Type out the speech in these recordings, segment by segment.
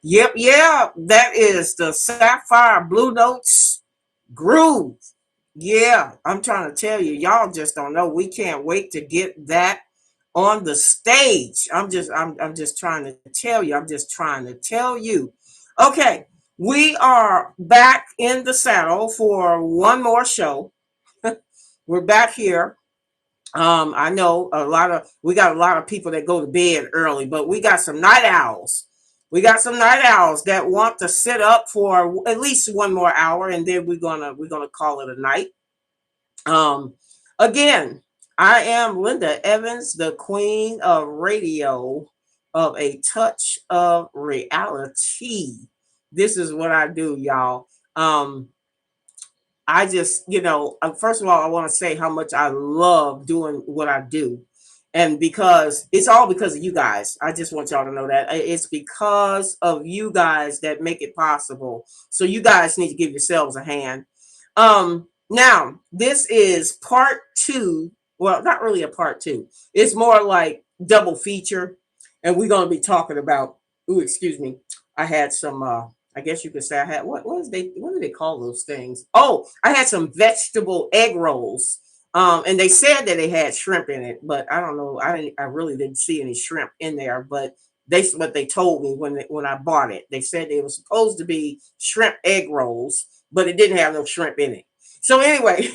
Yep, yeah, that is the Sapphire Blue Notes groove. Yeah, I'm trying to tell you, y'all just don't know. We can't wait to get that on the stage. I'm just trying to tell you. I'm just trying to tell you. Okay, we are back in the saddle for one more show. We're back here. I know we got a lot of people that go to bed early, but we got some night owls. We got some night owls that want to sit up for at least one more hour, and then we're gonna call it a night. Um, Again, I am Linda Evans, the queen of radio, of a touch of reality. This is what I do, y'all. I just, first of all, I want to say how much I love doing what I do. And because it's all because of you guys. I just want y'all to know that it's because of you guys that make it possible. So you guys need to give yourselves a hand. Now, this is part two. Well, not really a part two. It's more like double feature. And we're going to be talking about, ooh, excuse me. I had some I guess you could say I had what do they call those things? Oh, I had some vegetable egg rolls. And they said that they had shrimp in it, but I don't know. I really didn't see any shrimp in there, but what they told me when I bought it. They said it was supposed to be shrimp egg rolls, but it didn't have no shrimp in it. So anyway,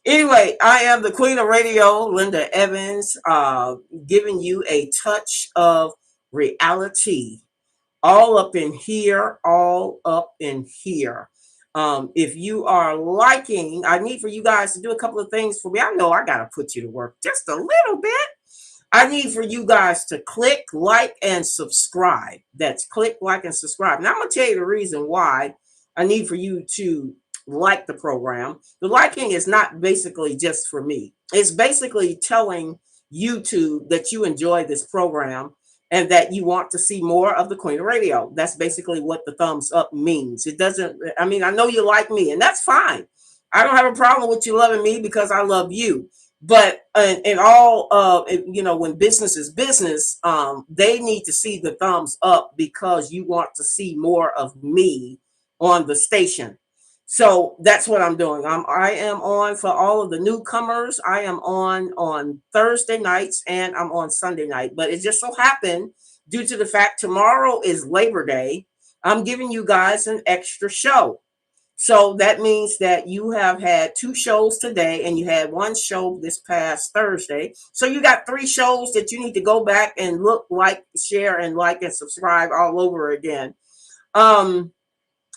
anyway, I am the queen of radio, Linda Evans, giving you a touch of reality all up in here, all up in here. If you are liking, I need for you guys to do a couple of things for me. I know I got to put you to work just a little bit. I need for you guys to click, like, and subscribe. That's click, like, and subscribe. Now, I'm going to tell you the reason why I need for you to like the program. The liking is not basically just for me, it's basically telling YouTube that you enjoy this program and that you want to see more of the Queen of Radio. That's basically what the thumbs up means. It doesn't, I mean, I know you like me, and that's fine. I don't have a problem with you loving me because I love you. But in all of, when business is business, they need to see the thumbs up because you want to see more of me on the station. So that's what I'm doing. I am on for all of the newcomers. I am on Thursday nights and I'm on Sunday night. But it just so happened, due to the fact tomorrow is Labor Day, I'm giving you guys an extra show. So that means that you have had two shows today and you had one show this past Thursday. So you got three shows that you need to go back and look, like, share, and like and subscribe all over again.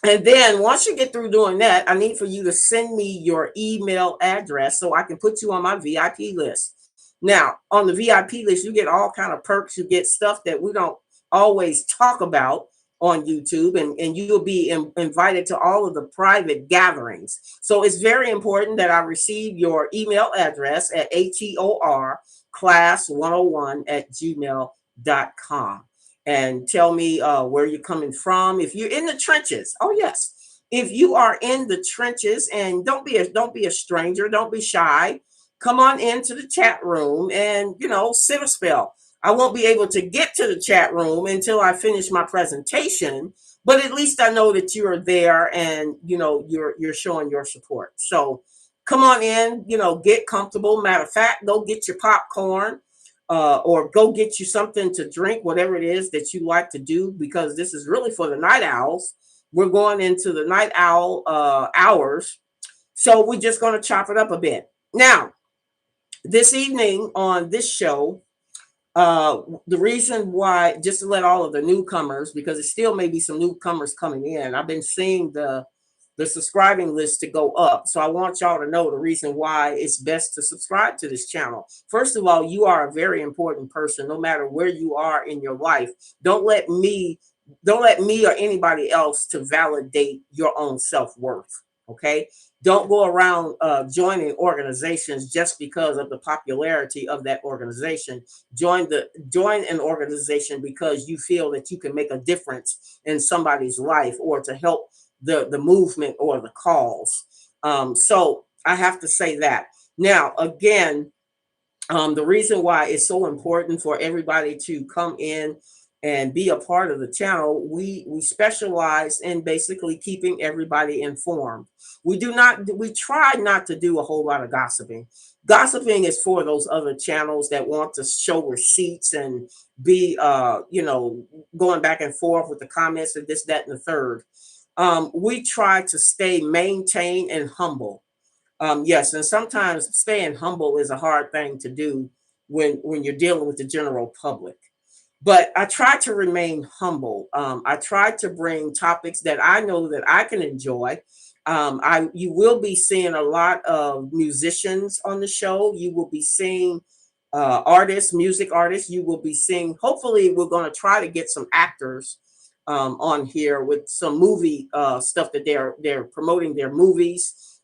And then once you get through doing that, I need for you to send me your email address so I can put you on my VIP list. Now, on the VIP list, you get all kind of perks. You get stuff that we don't always talk about on YouTube, and you'll be invited to all of the private gatherings. So it's very important that I receive your email address at HEORclass101@gmail.com, and tell me where you're coming from. If you're in the trenches, oh yes, if you are in the trenches, and don't be a stranger, don't be shy. Come on into the chat room and sit a spell. I won't be able to get to the chat room until I finish my presentation, but at least I know that you are there, and you're showing your support. So come on in, get comfortable. Matter of fact, go get your popcorn, or go get you something to drink, whatever it is that you like to do, because this is really for the night owls. We're going into the night owl hours, so we're just going to chop it up a bit. Now, this evening on this show, the reason why, just to let all of the newcomers, because it still may be some newcomers coming in, I've been seeing the subscribing list to go up. So I want y'all to know the reason why it's best to subscribe to this channel. First of all, you are a very important person, no matter where you are in your life. Don't let me or anybody else to validate your own self-worth. Okay. Don't go around joining organizations just because of the popularity of that organization. Join an organization because you feel that you can make a difference in somebody's life, or to help the movement or the cause. So I have to say that. Now, again, the reason why it's so important for everybody to come in and be a part of the channel, we specialize in basically keeping everybody informed. We try not to do a whole lot of gossiping. Gossiping is for those other channels that want to show receipts and be going back and forth with the comments and this, that, and the third. We try to stay maintained and humble. Yes, and sometimes staying humble is a hard thing to do when you're dealing with the general public. But I try to remain humble. I try to bring topics that I know that I can enjoy. You will be seeing a lot of musicians on the show. You will be seeing artists, music artists. You will be seeing. Hopefully, we're going to try to get some actors on here with some movie stuff that they're promoting their movies.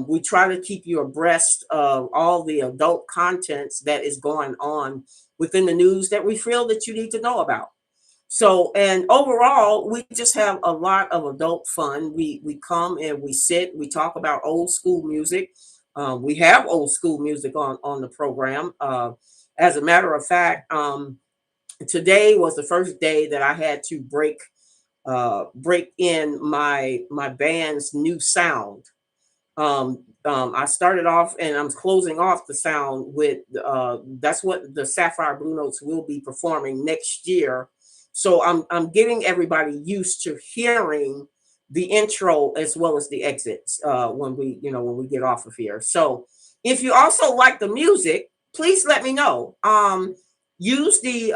We try to keep you abreast of all the adult contents that is going on within the news that we feel that you need to know about. So, and overall, we just have a lot of adult fun. We come and we sit, we talk about old school music. We have old school music on the program. As a matter of fact, today was the first day that I had to break in my band's new sound. I started off, and I'm closing off the sound with that's what the Sapphire Blue Notes will be performing next year. So I'm getting everybody used to hearing the intro as well as the exits when we get off of here. So if you also like the music, please let me know. Use the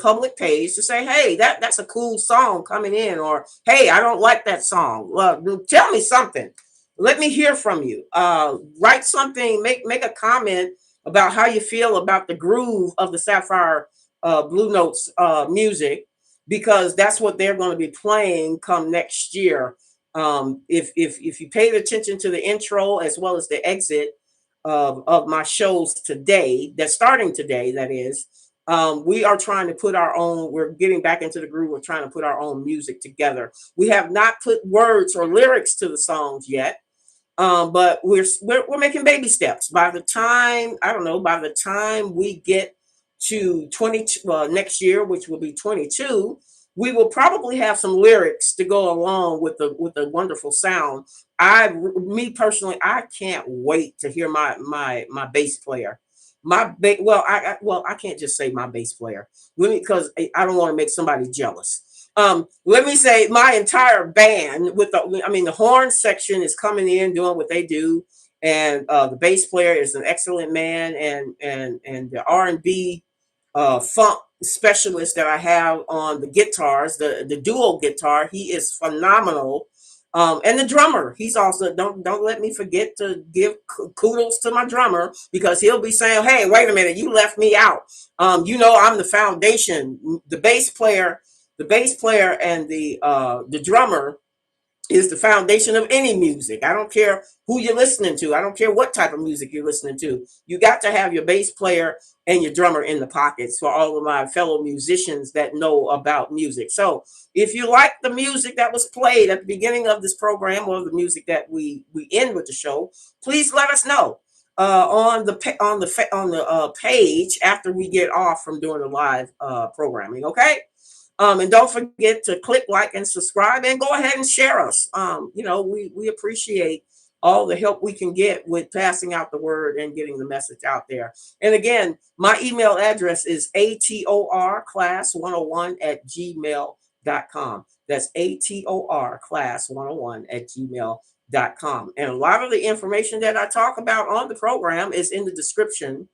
public page to say, hey, that's a cool song coming in, or hey, I don't like that song. Well, tell me something. Let me hear from you. Write something, make a comment about how you feel about the groove of the Sapphire Blue Notes music, because that's what they're going to be playing come next year. If you paid attention to the intro as well as the exit of my shows today, that's starting today, that is, we are trying to put our own, we're getting back into the groove, we're trying to put our own music together. We have not put words or lyrics to the songs yet. But we're making baby steps. By the time, I don't know, by the time we get to 22 next year, which will be 22, we will probably have some lyrics to go along with the wonderful sound. Me personally, I can't wait to hear my bass player. I can't just say my bass player, because I don't want to make somebody jealous. Let me say my entire band the horn section is coming in doing what they do, and the bass player is an excellent man, and the R&B funk specialist that I have on the guitars, the dual guitar, he is phenomenal. And the drummer, he's also, don't let me forget to give kudos to my drummer, because he'll be saying, hey, wait a minute, you left me out. I'm the foundation. The the bass player and the drummer is the foundation of any music. I don't care who you're listening to. I don't care what type of music you're listening to. You got to have your bass player and your drummer in the pockets for all of my fellow musicians that know about music. So if you like the music that was played at the beginning of this program or the music that we end with the show, please let us know on the page after we get off from doing the live programming. Okay. And don't forget to click like and subscribe and go ahead and share us. We appreciate all the help we can get with passing out the word and getting the message out there. And again, my email address is atorclass101@gmail.com. That's atorclass101@gmail.com. And a lot of the information that I talk about on the program is in the description.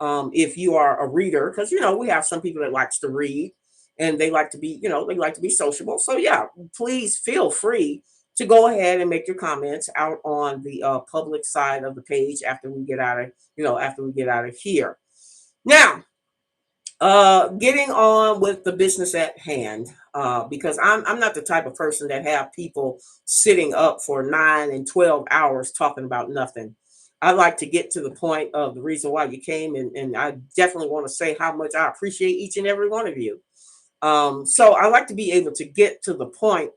If you are a reader, because we have some people that likes to read and they like to be, they like to be sociable. So yeah, please feel free to go ahead and make your comments out on the public side of the page after we get out of, here. Now, getting on with the business at hand, because I'm not the type of person that have people sitting up for 9 and 12 hours talking about nothing. I like to get to the point of the reason why you came, and I definitely want to say how much I appreciate each and every one of you. So I like to be able to get to the point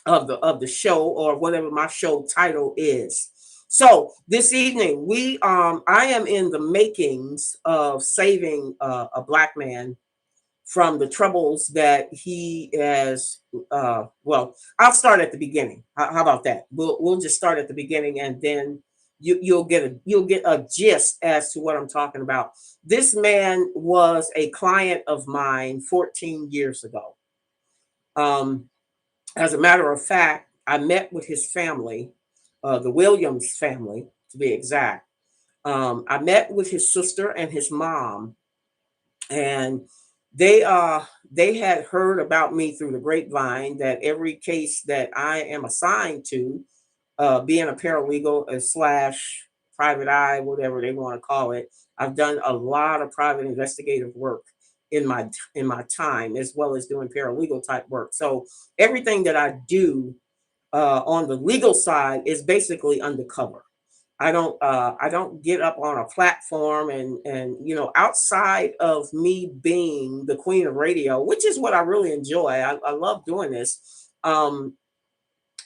of the show or whatever my show title is. So this evening I am in the makings of saving a black man from the troubles that he has. Well, I'll start at the beginning. How about that? We'll just start at the beginning, and then you'll get a gist as to what I'm talking about. This man was a client of mine 14 years ago. As a matter of fact, I met with his family, the Williams family to be exact. I met with his sister and his mom, and they had heard about me through the grapevine that every case that I am assigned to, being a paralegal slash private eye, whatever they want to call it, I've done a lot of private investigative work in my time, as well as doing paralegal type work. So everything that I do on the legal side is basically undercover. I don't get up on a platform and outside of me being the queen of radio, which is what I really enjoy. I love doing this.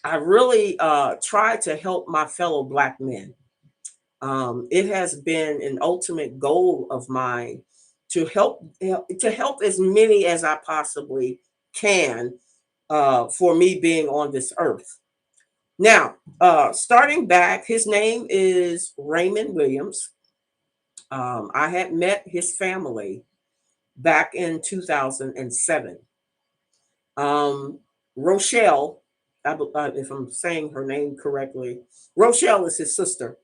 I really try to help my fellow black men. It has been an ultimate goal of mine to help as many as I possibly can for me being on this earth. Now, starting back, his name is Raymond Williams. I had met his family back in 2007. Um, Rochelle, if I'm saying her name correctly, Rochelle is his sister.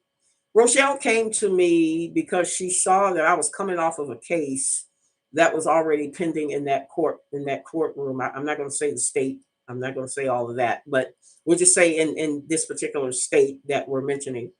Rochelle came to me because she saw that I was coming off of a case that was already pending in that courtroom. I'm not going to say the state. I'm not going to say all of that, but we'll just say in this particular state that we're mentioning.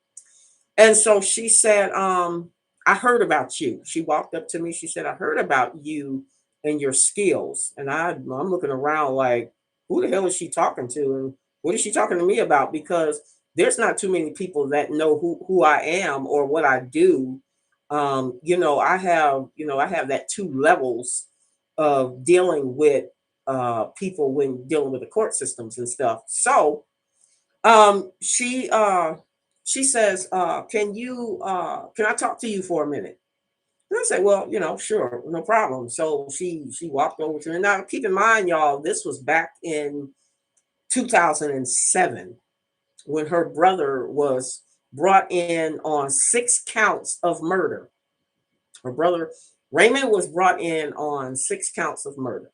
And so she said, I heard about you. She walked up to me. She said, I heard about you and your skills. And I'm looking around like, who the hell is she talking to? And what is she talking to me about? Because there's not too many people that know who I am or what I do. I have that two levels of dealing with people when dealing with the court systems and stuff. So she says, can I talk to you for a minute? And I said, well, sure, no problem. So she walked over to me. Now keep in mind, y'all, this was back in 2007 when her brother was brought in on 6 counts of murder. Her brother Raymond was brought in on 6 counts of murder.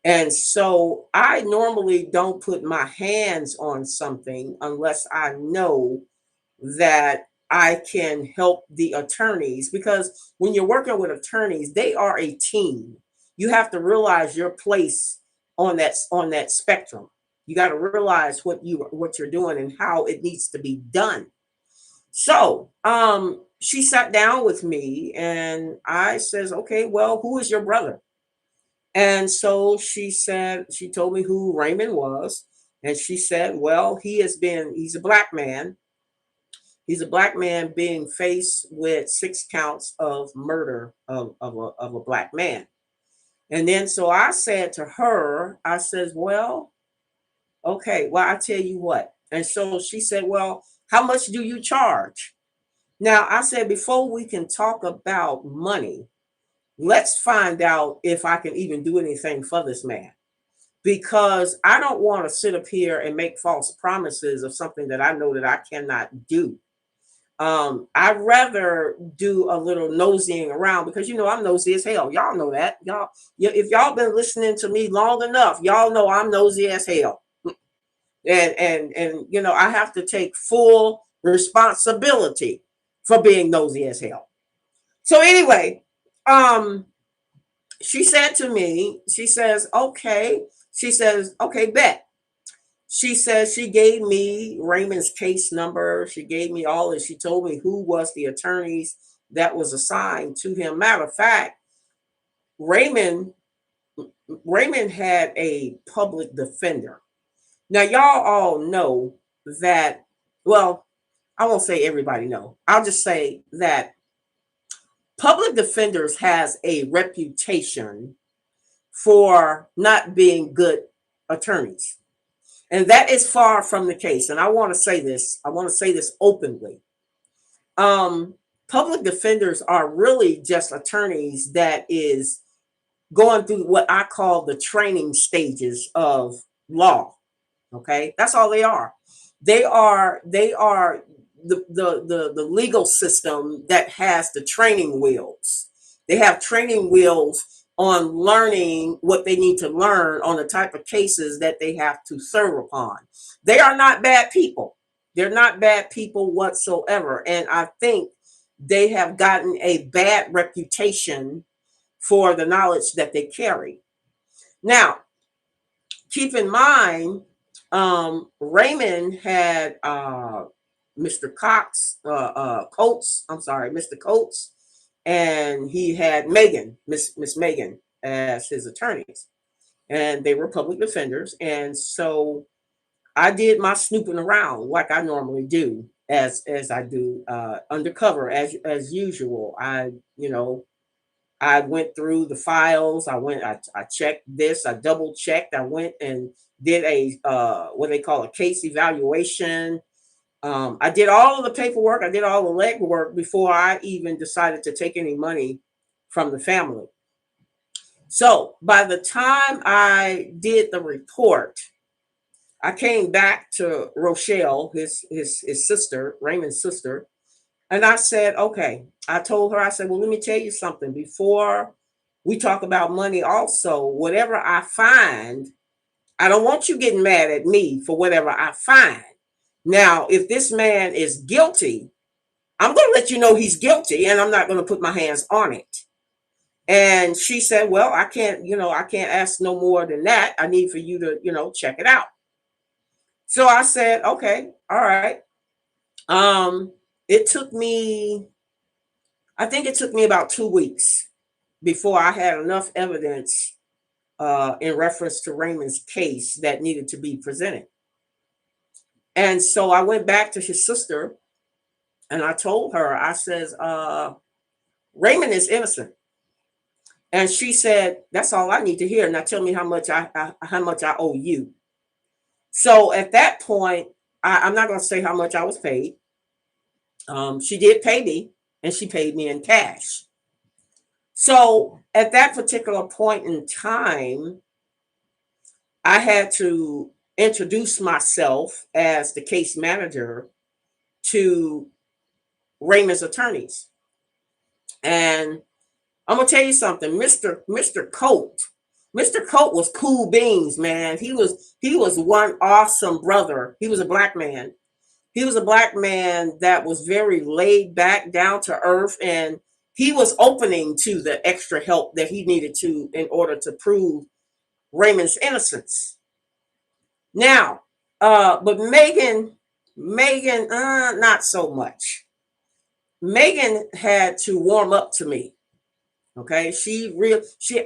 And so I normally don't put my hands on something unless I know that I can help the attorneys, because when you're working with attorneys, they are a team. You have to realize your place on that spectrum. You got to realize what you're doing and how it needs to be done. So she sat down with me and I says, okay, well, who is your brother? And so she told me who Raymond was. And she said, well, he's a black man. He's a black man being faced with 6 counts of murder of a black man. And then so I said to her, I says, well, okay, well, I tell you what. And so she said, well, how much do you charge? Now, I said, before we can talk about money, let's find out if I can even do anything for this man. Because I don't want to sit up here and make false promises of something that I know that I cannot do. I'd rather do a little nosying around because I'm nosy as hell. Y'all know that. If y'all been listening to me long enough, y'all know I'm nosy as hell. And I have to take full responsibility for being nosy as hell. So anyway, she said to me, she says, okay, bet. She says she gave me Raymond's case number. She gave me all, and she told me who was the attorneys that was assigned to him. Matter of fact, Raymond had a public defender. Now, y'all all know that, well, I won't say everybody know. I'll just say that public defenders has a reputation for not being good attorneys. And that is far from the case. And I want to say this. I want to say this openly. Public defenders are really just attorneys that is going through what I call the training stages of law. Okay, that's all they are. They are the legal system that has the training wheels. They have training wheels on learning what they need to learn on the type of cases that they have to serve upon. They are not bad people. They're not bad people whatsoever. And I think they have gotten a bad reputation for the knowledge that they carry. Now, keep in mind, Raymond had Mr. Mr. Coates, and he had Miss Megan as his attorneys, and they were public defenders. And so I did my snooping around like I normally do, as I do undercover as usual. I went through the files. I checked this. I double checked. I went and did a what they call a case evaluation. I did all of the paperwork. I did all the legwork before I even decided to take any money from the family. So by the time I did the report, I came back to Rochelle, his sister, Raymond's sister, and I said, okay. I told her, I said, well, let me tell you something. Before we talk about money, also, whatever I find, I don't want you getting mad at me for whatever I find. Now, if this man is guilty, I'm going to let you know he's guilty, and I'm not going to put my hands on it. And she said, well, I can't ask no more than that. I need for you to, check it out. So I said, okay, all right. It took me, I think it took me about 2 weeks before I had enough evidence in reference to Raymond's case that needed to be presented. And so I went back to his sister and I told her, I says, Raymond is innocent. And she said, that's all I need to hear. Now tell me how much I owe you. So at that point, I'm not going to say how much I was paid. She did pay me, and she paid me in cash. So at that particular point in time, I had to introduce myself as the case manager to Raymond's attorneys. And I'm gonna tell you something, Mr. Colt was cool beans, man. He was one awesome brother. He was a black man. He was a black man that was very laid back, down to earth, and he was opening to the extra help that he needed to in order to prove Raymond's innocence. Now, but Megan, not so much. Megan had to warm up to me. Okay,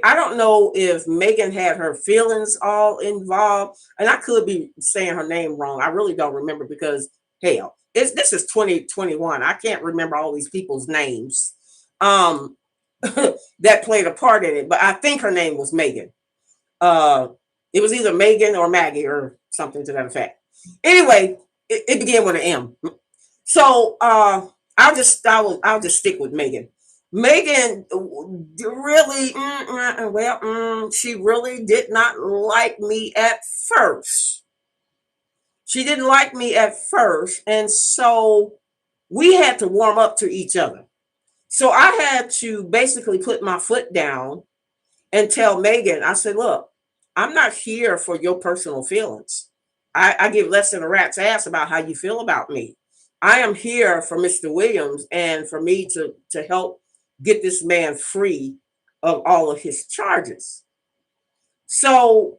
I don't know if Megan had her feelings all involved, and I could be saying her name wrong. I really don't remember because hell, this is 2021. I can't remember all these people's names um that played a part in it, but I think her name was Megan. Uh it was either Megan or Maggie or something to that effect. Anyway, it began with an M. So I'll just stick with Megan. Megan really, she really did not like me at first. She didn't like me at first, and so we had to warm up to each other. So I had to basically put my foot down and tell Megan, I said, look, I'm not here for your personal feelings. I give less than a rat's ass about how you feel about me. I am here for Mr. Williams and for me to help get this man free of all of his charges. So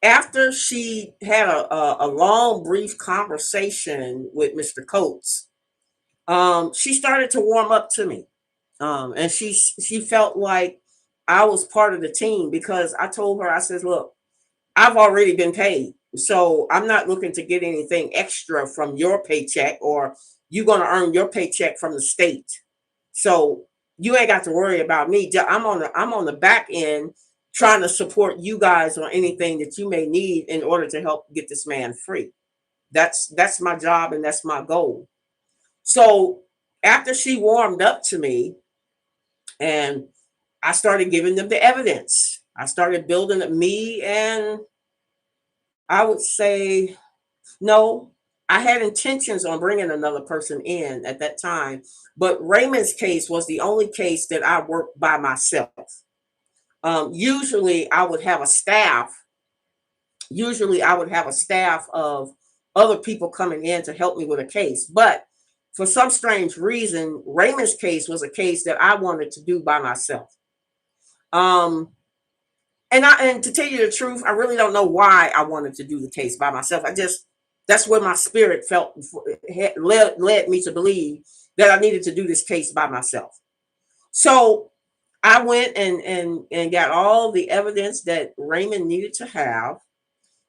after she had a long, brief conversation with Mr. Coates, she started to warm up to me. And she felt like I was part of the team because I told her, I said, look, I've already been paid. So I'm not looking to get anything extra from your paycheck, or you're going to earn your paycheck from the state. So you ain't got to worry about me. I'm on the back end trying to support you guys on anything that you may need in order to help get this man free. That's my job and that's my goal. So after she warmed up to me and I started giving them the evidence, I started building me, and I would say no, I had intentions on bringing another person in at that time, but Raymond's case was the only case that I worked by myself. Usually I would have a staff. Usually I would have a staff of other people coming in to help me with a case. But for some strange reason, Raymond's case was a case that I wanted to do by myself. Um, and to tell you the truth, I really don't know why I wanted to do the case by myself. I just That's where my spirit felt led me to believe that I needed to do this case by myself. So I went and got all the evidence that Raymond needed to have.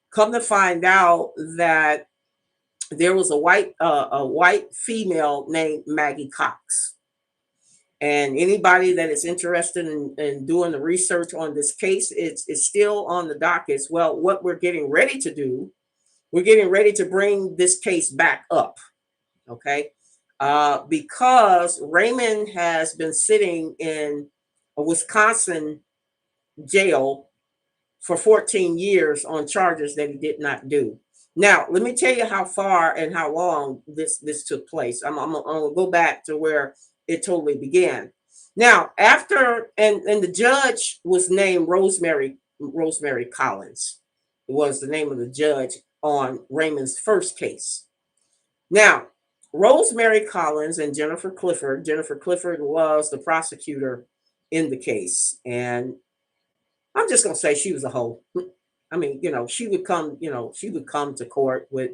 Come to find out that there was a white female named Maggie Cox. And anybody that is interested in doing the research on this case, it's still on the docket. Well, what we're getting ready to do, we're getting ready to bring this case back up, okay? Because Raymond has been sitting in a Wisconsin jail for 14 years on charges that he did not do. Now, let me tell you how far and how long this took place. I'm gonna go back to where it totally began. Now, after and the judge was named Rosemary Collins. It was the name of the judge on Raymond's first case. Now, Rosemary Collins and Jennifer Clifford. Jennifer Clifford was the prosecutor in the case, and I'm just gonna say she was a hoe. I mean, she would come to court with,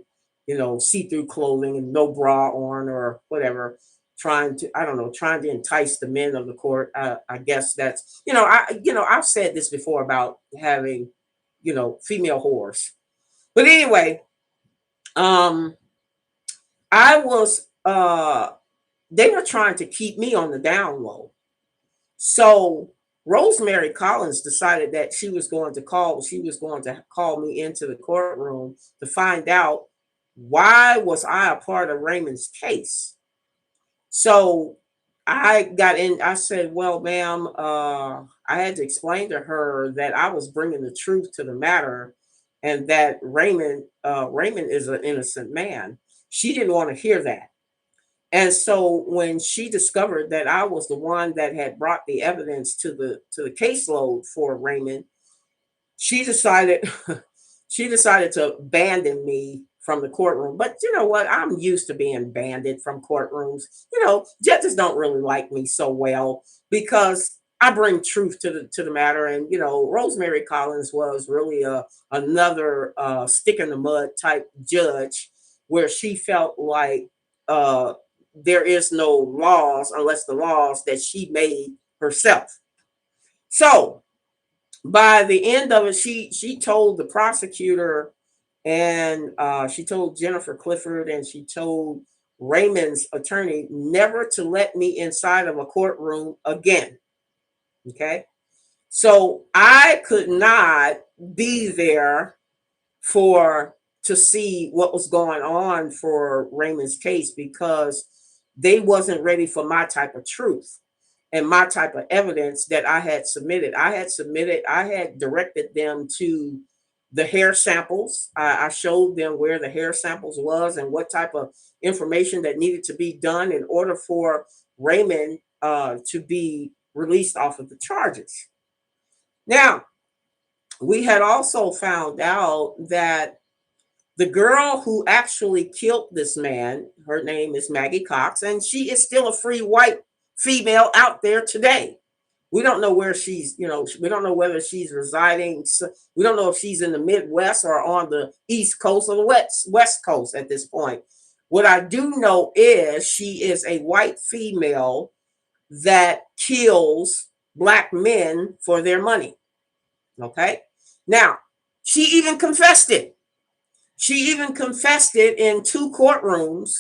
see-through clothing and no bra on or whatever, trying to entice the men of the court. I guess that's, I've said this before about having, female whores. But anyway, um, I was, they were trying to keep me on the down low. So Rosemary Collins decided that she was going to call me into the courtroom to find out why was I a part of Raymond's case. So I said, well, ma'am, I had to explain to her that I was bringing the truth to the matter and that Raymond is an innocent man. She didn't want to hear that. And so when she discovered that I was the one that had brought the evidence to the caseload for Raymond, she decided she decided to abandon me from the courtroom. But you know what? I'm used to being banded from courtrooms. Judges don't really like me so well because I bring truth to the matter. And Rosemary Collins was really another stick in the mud type judge, where she felt like there is no laws unless the laws that she made herself. So by the end of it, she told the prosecutor, and she told Jennifer Clifford, and she told Raymond's attorney never to let me inside of a courtroom again. Okay. So I could not be there for to see what was going on for Raymond's case, because they wasn't ready for my type of truth and my type of evidence that I had submitted. I had directed them to the hair samples. I showed them where the hair samples was and what type of information that needed to be done in order for Raymond to be released off of the charges. Now, we had also found out that the girl who actually killed this man, her name is Maggie Cox, and she is still a free white female out there today. We don't know where she's, we don't know whether she's residing. We don't know if she's in the Midwest or on the East Coast or the West Coast at this point. What I do know is she is a white female that kills Black men for their money. Okay. Now, she even confessed it. She even confessed it in 2 courtrooms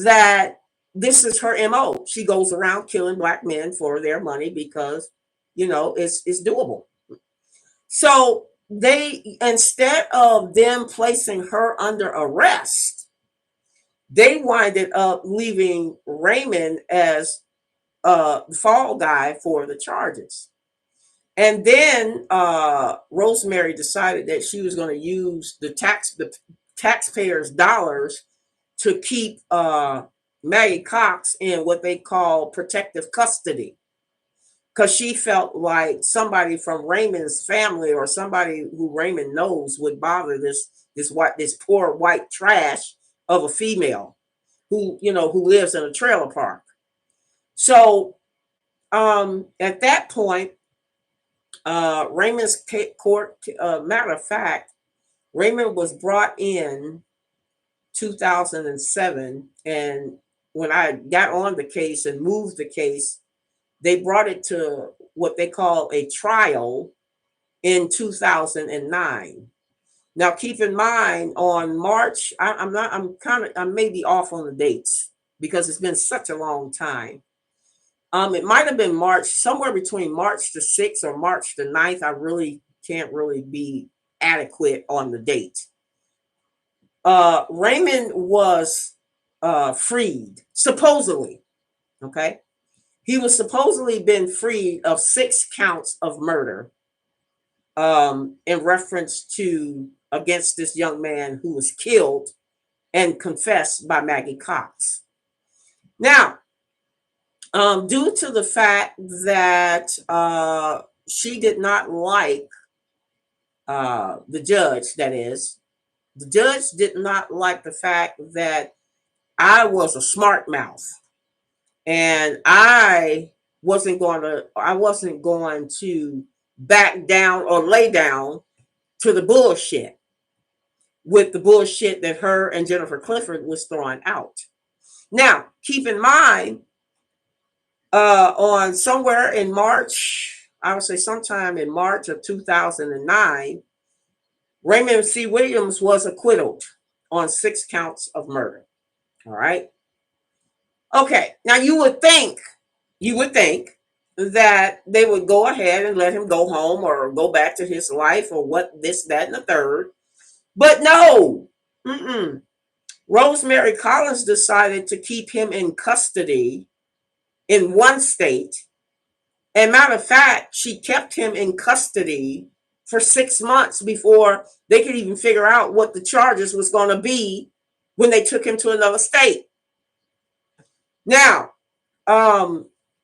that this is her MO. She goes around killing Black men for their money because, it's doable. So they, instead of them placing her under arrest, they winded up leaving Raymond as a fall guy for the charges. And then Rosemary decided that she was going to use the taxpayers' dollars to keep Maggie Cox in what they call protective custody, because she felt like somebody from Raymond's family or somebody who Raymond knows would bother this poor white trash of a female who lives in a trailer park. So at that point, Raymond's court, matter of fact, Raymond was brought in 2007, and when I got on the case and moved the case, they brought it to what they call a trial in 2009. Now, keep in mind, on March, I may be off on the dates because it's been such a long time. It might have been March, somewhere between March the 6th or March the 9th. I really can't really be adequate on the date. Raymond was freed, supposedly. Okay. He was supposedly been freed of 6 counts of murder in reference to against this young man who was killed and confessed by Maggie Cox. Now, due to the fact that she did not like the judge, that is, the judge did not like the fact that I was a smart mouth and I wasn't going to back down or lay down to the bullshit with the bullshit that her and Jennifer Clifford was throwing out. Now, keep in mind, on somewhere in March, I would say sometime in March of 2009, Raymond C. Williams was acquitted on 6 counts of murder. All right. Okay. Now you would think that they would go ahead and let him go home or go back to his life or what, this, that, and the third. But no. Rosemary Collins decided to keep him in custody in one state. And matter of fact, she kept him in custody for 6 months before they could even figure out what the charges was going to be when they took him to another state. Now,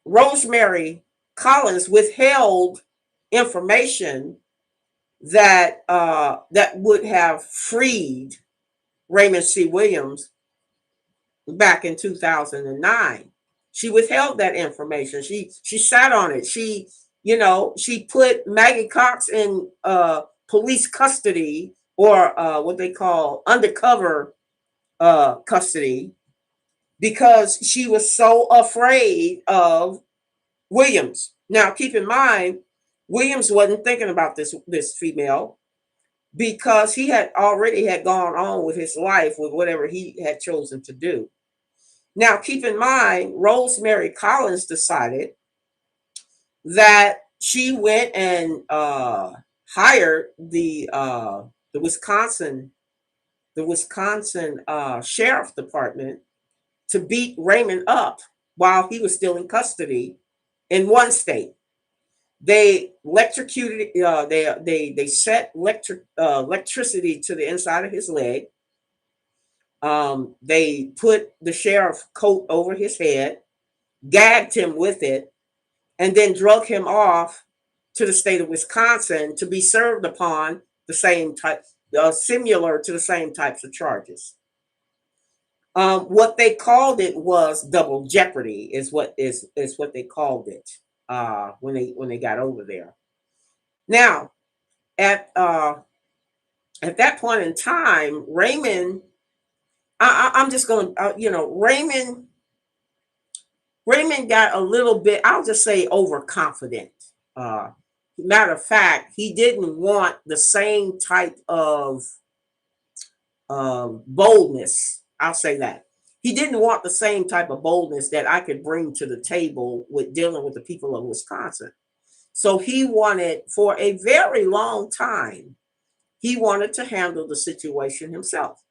Rosemary Collins withheld information that would have freed Raymond C. Williams back in 2009. She withheld that information. She sat on it. She put Maggie Cox in police custody, or what they call undercover custody, because she was so afraid of Williams. Now, keep in mind, Williams wasn't thinking about this female because he had already had gone on with his life with whatever he had chosen to do. Now, keep in mind, Rosemary Collins decided that she went and hired the Wisconsin sheriff department to beat Raymond up while he was still in custody in one state. They electrocuted. They set electricity to the inside of his leg. They put the sheriff coat over his head, gagged him with it, and then drug him off to the state of Wisconsin to be served upon the same type, similar to the same types of charges. What they called it was double jeopardy, is what they called it when they got over there. Now, at at that point in time, Raymond, I'm just going, Raymond got a little bit, I'll just say, overconfident. Uh, Matter of fact, he didn't want the same type of boldness. I'll say that. He didn't want the same type of boldness that I could bring to the table with dealing with the people of Wisconsin. So he wanted, for a very long time, he wanted to handle the situation himself.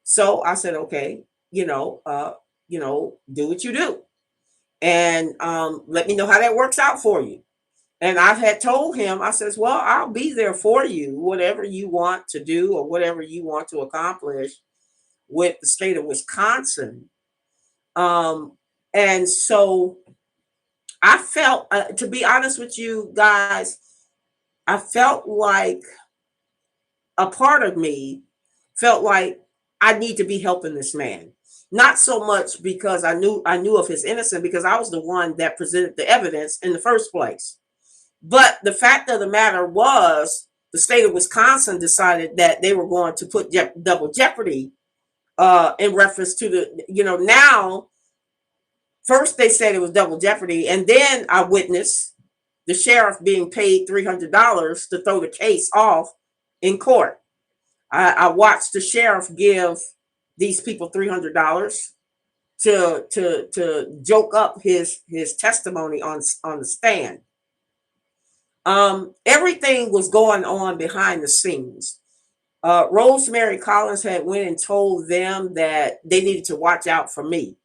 So I said, okay, do what you do, and let me know how that works out for you. And I had told him, I says, well, I'll be there for you, whatever you want to do or whatever you want to accomplish with the state of Wisconsin. And so I felt, to be honest with you guys, I felt like a part of me felt like I need to be helping this man. Not so much because I knew of his innocence, because I was the one that presented the evidence in the first place. But the fact of the matter was, the state of Wisconsin decided that they were going to put double jeopardy in reference to now. First, they said it was double jeopardy, and then I witnessed the sheriff being paid $300 to throw the case off in court. I watched the sheriff give these people $300 to joke up his testimony on the stand. Everything was going on behind the scenes. Rosemary Collins had went and told them that they needed to watch out for me,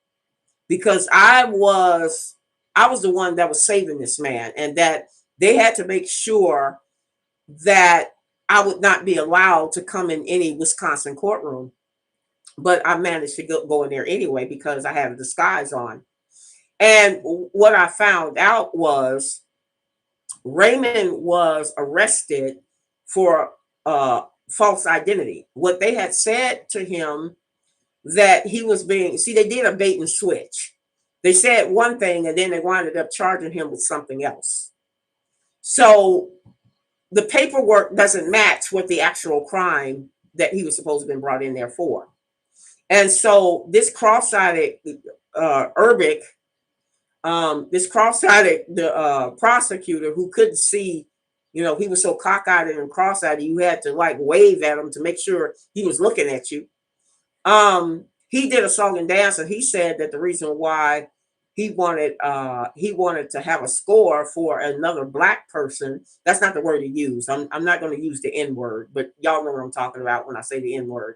because I was the one that was saving this man, and that they had to make sure that I would not be allowed to come in any Wisconsin courtroom. But I managed to go in there anyway because I had a disguise on. And what I found out was Raymond was arrested for false identity. What they had said to him, that he was being, see, they did a bait and switch. They said one thing and then they wound up charging him with something else. So the paperwork doesn't match what the actual crime that he was supposed to have been brought in there for. And so this cross-eyed Urbic, the prosecutor, who couldn't see, he was so cockeyed and cross-eyed, you had to like wave at him to make sure he was looking at you. He did a song and dance, and he said that the reason why he wanted to have a score for another black person. That's not the word he used. I'm not going to use the N word, but y'all know what I'm talking about when I say the N word.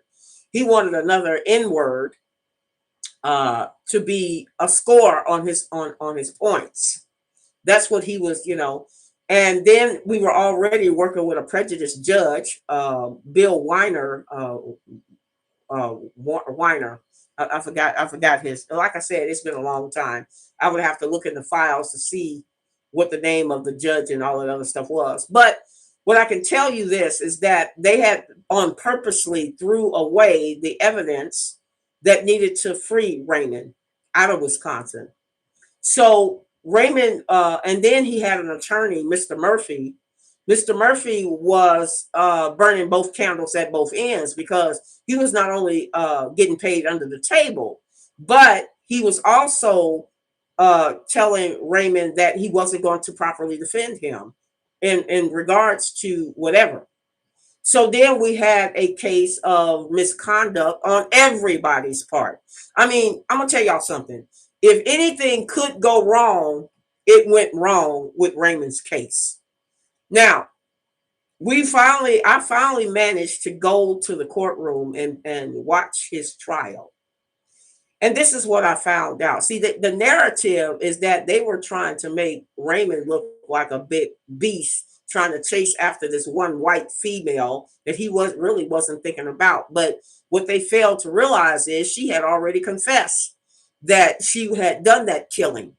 He wanted another N word to be a score on his points. That's what he was, And then we were already working with a prejudiced judge, Bill Weiner. Weiner. I forgot his. Like I said, it's been a long time. I would have to look in the files to see what the name of the judge and all that other stuff was. But what I can tell you this is that they had on purposely threw away the evidence that needed to free Raymond out of Wisconsin. So Raymond, and then he had an attorney, Mr. Murphy. Mr. Murphy was burning both candles at both ends, because he was not only getting paid under the table, but he was also telling Raymond that he wasn't going to properly defend him in regards to whatever. So then we had a case of misconduct on everybody's part. I mean, I'm gonna tell y'all something. If anything could go wrong, it went wrong with Raymond's case. Now, I finally managed to go to the courtroom and watch his trial. And this is what I found out. See, the narrative is that they were trying to make Raymond look like a big beast, trying to chase after this one white female that he wasn't thinking about. But what they failed to realize is she had already confessed that she had done that killing,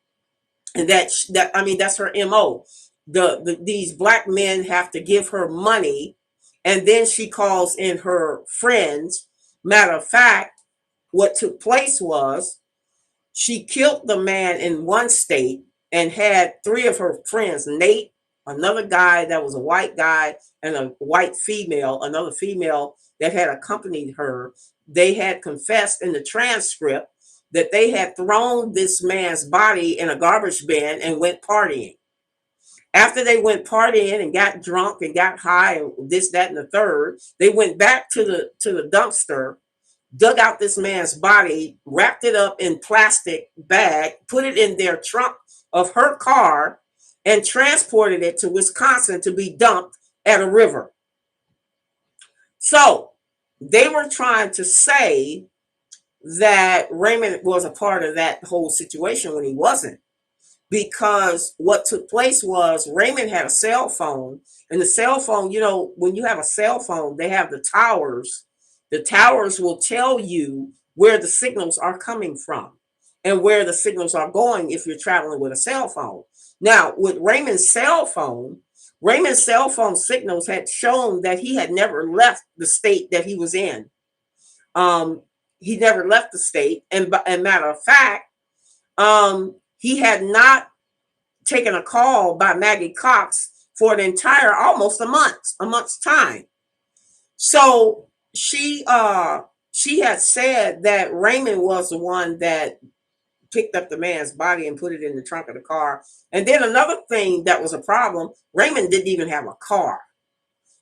and that I mean that's her mo. These black men have to give her money, and then she calls in her friends. Matter of fact, what took place was she killed the man in one state and had three of her friends, Nate, another guy that was a white guy, and a white female, another female that had accompanied her. They had confessed in the transcript that they had thrown this man's body in a garbage bin and went partying. After they went partying and got drunk and got high and this, that, and the third, they went back to the dumpster, dug out this man's body, wrapped it up in plastic bag, put it in their trunk of her car, and transported it to Wisconsin to be dumped at a river. So they were trying to say that Raymond was a part of that whole situation when he wasn't. Because what took place was Raymond had a cell phone, and the cell phone, when you have a cell phone, they have the towers. The towers will tell you where the signals are coming from and where the signals are going if you're traveling with a cell phone. Now, with Raymond's cell phone signals had shown that he had never left the state that he was in. He never left the state, and matter of fact, he had not taken a call by Maggie Cox for an entire almost a month's time. So she had said that Raymond was the one that picked up the man's body and put it in the trunk of the car. And then another thing that was a problem, Raymond didn't even have a car.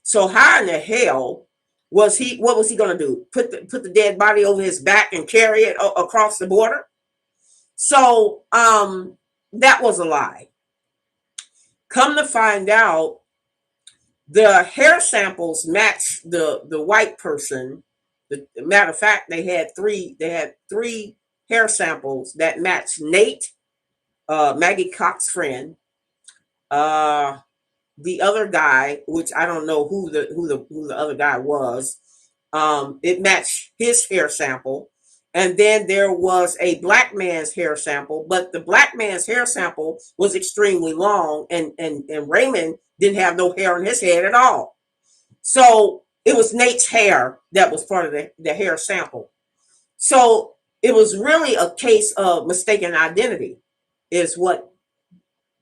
So how in the hell was he? What was he going to do? Put the dead body over his back and carry it across the border? So that was a lie. Come to find out, the hair samples matched the white person. Matter of fact, they had three hair samples that matched Nate, Maggie Cox's friend, the other guy, which I don't know who the other guy was. It matched his hair sample. And then there was a black man's hair sample, but the black man's hair sample was extremely long, and Raymond didn't have no hair on his head at all. So it was Nate's hair that was part of the hair sample. So it was really a case of mistaken identity, is what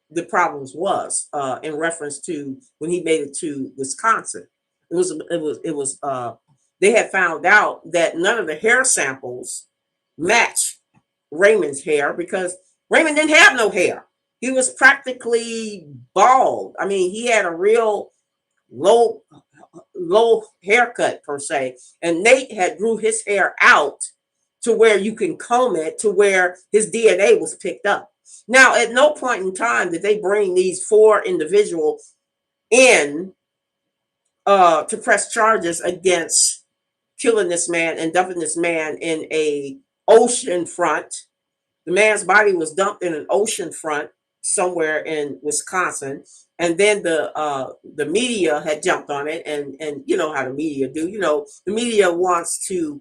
the problems was in reference to when he made it to Wisconsin. It was they had found out that none of the hair samples matched Raymond's hair because Raymond didn't have no hair. He was practically bald. I mean, he had a real low haircut per se, and Nate had grew his hair out to where you can comb it to where his DNA was picked up. Now, at no point in time did they bring these four individuals in to press charges against killing this man and dumping this man in a ocean front. The man's body was dumped in an ocean front somewhere in Wisconsin, and then the media had jumped on it, and you know how the media do. The media wants to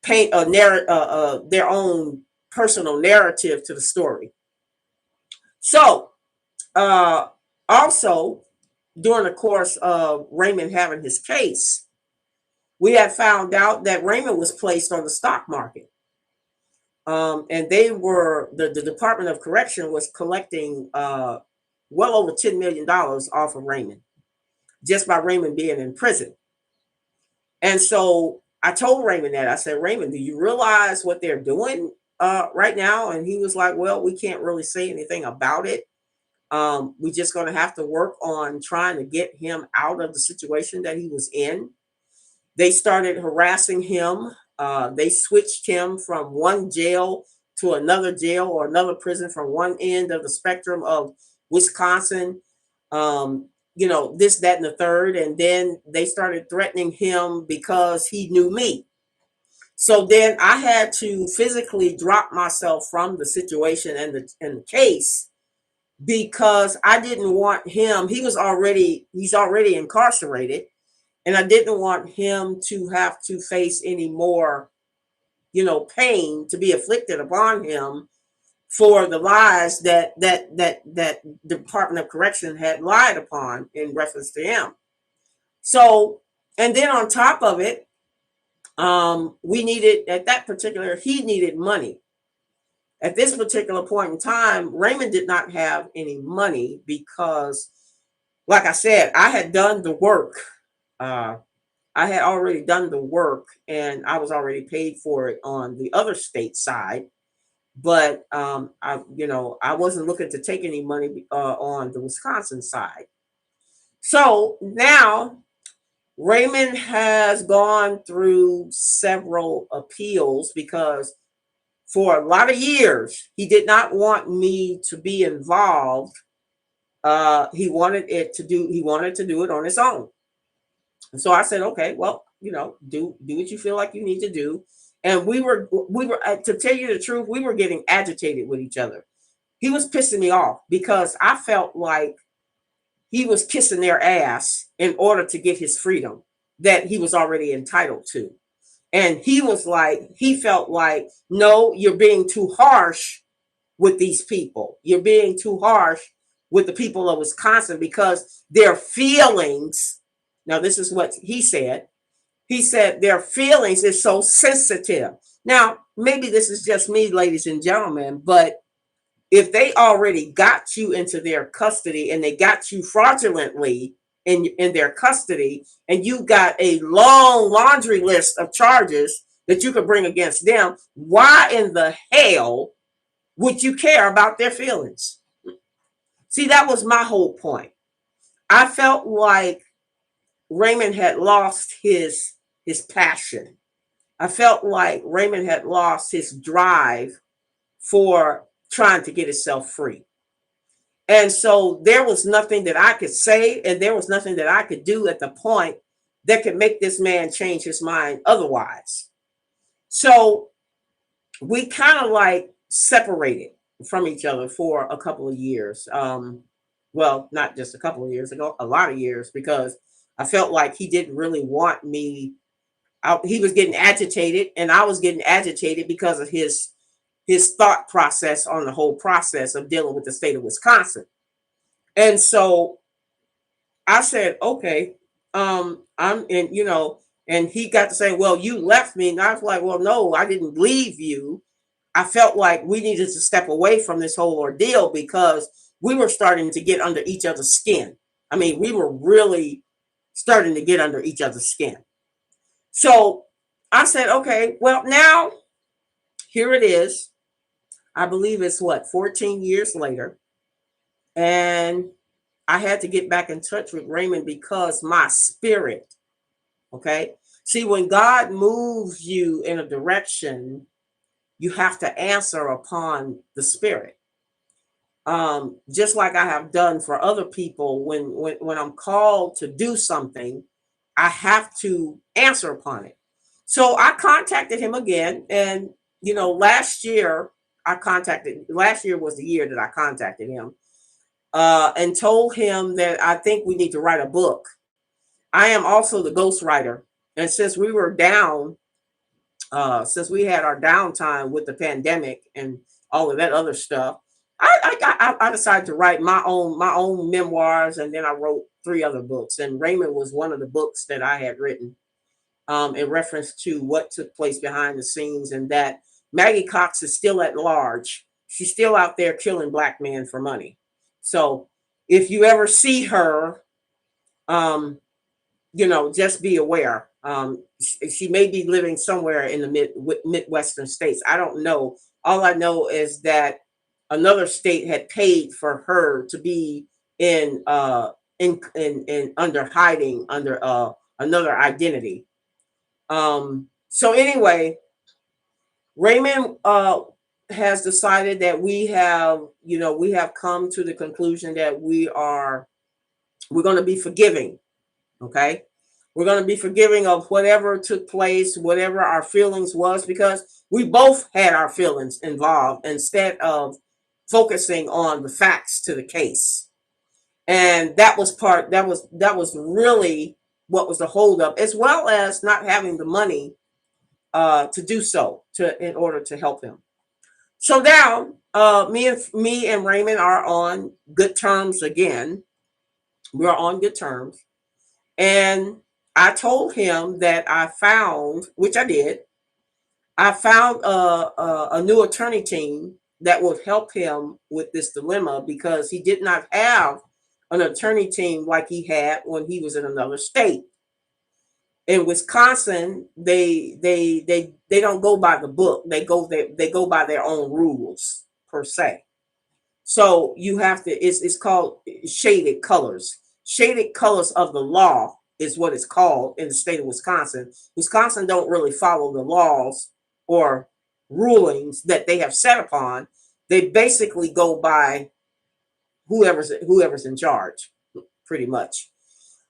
paint their own personal narrative to the story. So, also during the course of Raymond having his case, we had found out that Raymond was placed on the stock market. And the Department of Correction was collecting well over $10 million off of Raymond, just by Raymond being in prison. And so I told Raymond that. I said, Raymond, do you realize what they're doing? right now. And he was like, well, we can't really say anything about it. We're just going to have to work on trying to get him out of the situation that he was in. They started harassing him. They switched him from one jail to another jail or another prison from one end of the spectrum of Wisconsin. This, that, and the third. And then they started threatening him because he knew me. So then I had to physically drop myself from the situation and the case because I didn't want him. He's already incarcerated, and I didn't want him to have to face any more, pain to be afflicted upon him for the lies that the Department of Correction had lied upon in reference to him. So, and then on top of it, we needed at that particular he needed money. At this particular point in time, Raymond did not have any money because, like I said, I had done the work. Uh, I had already done the work, and I was already paid for it on the other state side. But I wasn't looking to take any money on the Wisconsin side. So now Raymond has gone through several appeals because for a lot of years he did not want me to be involved. He wanted to do it on his own. And so I said, okay, well, do what you feel like you need to do. And we were to tell you the truth, we were getting agitated with each other. He was pissing me off because I felt like he was kissing their ass in order to get his freedom that he was already entitled to. And he felt like, no, you're being too harsh with these people. You're being too harsh with the people of Wisconsin because their feelings, now this is what he said. He said their feelings is so sensitive. Now, maybe this is just me, ladies and gentlemen, but if they already got you into their custody and they got you fraudulently in their custody, and you got a long laundry list of charges that you could bring against them, why in the hell would you care about their feelings? See, that was my whole point. I felt like Raymond had lost his passion. I felt like Raymond had lost his drive for trying to get himself free. And so there was nothing that I could say, and there was nothing that I could do at the point that could make this man change his mind otherwise. So we kind of like separated from each other for a couple of years. Well, not just a couple of years ago, a lot of years, because I felt like he didn't really want me. He was getting agitated, and I was getting agitated because of his thought process on the whole process of dealing with the state of Wisconsin. And so I said, okay, and he got to say, well, you left me. And I was like, well, no, I didn't leave you. I felt like we needed to step away from this whole ordeal because we were starting to get under each other's skin. I mean, we were really starting to get under each other's skin. So I said, okay, well, now here it is. I believe it's 14 years later. And I had to get back in touch with Raymond because my spirit, okay? See, when God moves you in a direction, you have to answer upon the spirit. Just like I have done for other people, when I'm called to do something, I have to answer upon it. So I contacted him again, and last year was the year that I contacted him, and told him that I think we need to write a book. I am also the ghostwriter, and since we were down, since we had our downtime with the pandemic and all of that other stuff, I decided to write my own memoirs, and then I wrote 3 other books. And Raymond was one of the books that I had written, in reference to what took place behind the scenes, and that Maggie Cox is still at large. She's still out there killing black men for money. So if you ever see her, um, just be aware. She may be living somewhere in the Midwestern states. I don't know All I know is that another state had paid for her to be in in under hiding under another identity. So anyway, Raymond has decided that we have, we have come to the conclusion that we're going to be forgiving. Okay, we're going to be forgiving of whatever took place, whatever our feelings was, because we both had our feelings involved instead of focusing on the facts to the case. And that was really what was the holdup, as well as not having the money to do so in order to help him. So now, me and Raymond are on good terms again. We're on good terms, and I told him that I found, which I did, I found a new attorney team that would help him with this dilemma, because he did not have an attorney team like he had when he was in another state. In Wisconsin, they don't go by the book. They go by their own rules per se. So you have to. It's called shaded colors. Shaded colors of the law is what it's called in the state of Wisconsin. Wisconsin don't really follow the laws or rulings that they have set upon. They basically go by whoever's in charge, pretty much.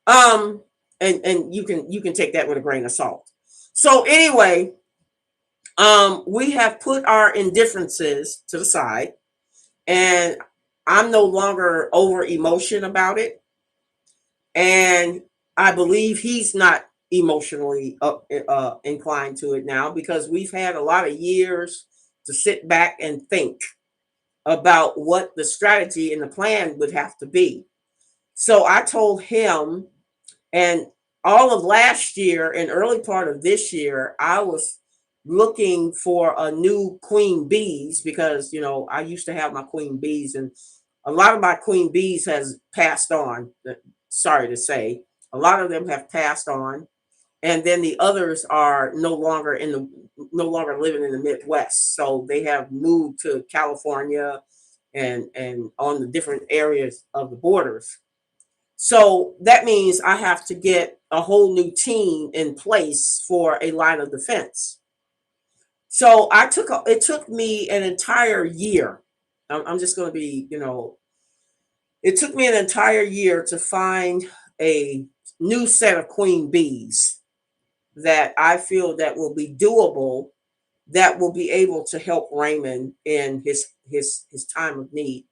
Um, and you can take that with a grain of salt. So anyway, we have put our indifferences to the side, and I'm no longer over emotion about it. And I believe he's not emotionally inclined to it now, because we've had a lot of years to sit back and think about what the strategy and the plan would have to be. So I told him, and all of last year and early part of this year, I was looking for a new queen bees, because I used to have my queen bees, and a lot of my queen bees has passed on. Sorry to say, a lot of them have passed on, and then the others are no longer living in the Midwest, so they have moved to California and on the different areas of the borders. So that means I have to get a whole new team in place for a line of defense. So it took me an entire year. I'm just going to be, it took me an entire year to find a new set of queen bees that I feel that will be doable, that will be able to help Raymond in his time of need.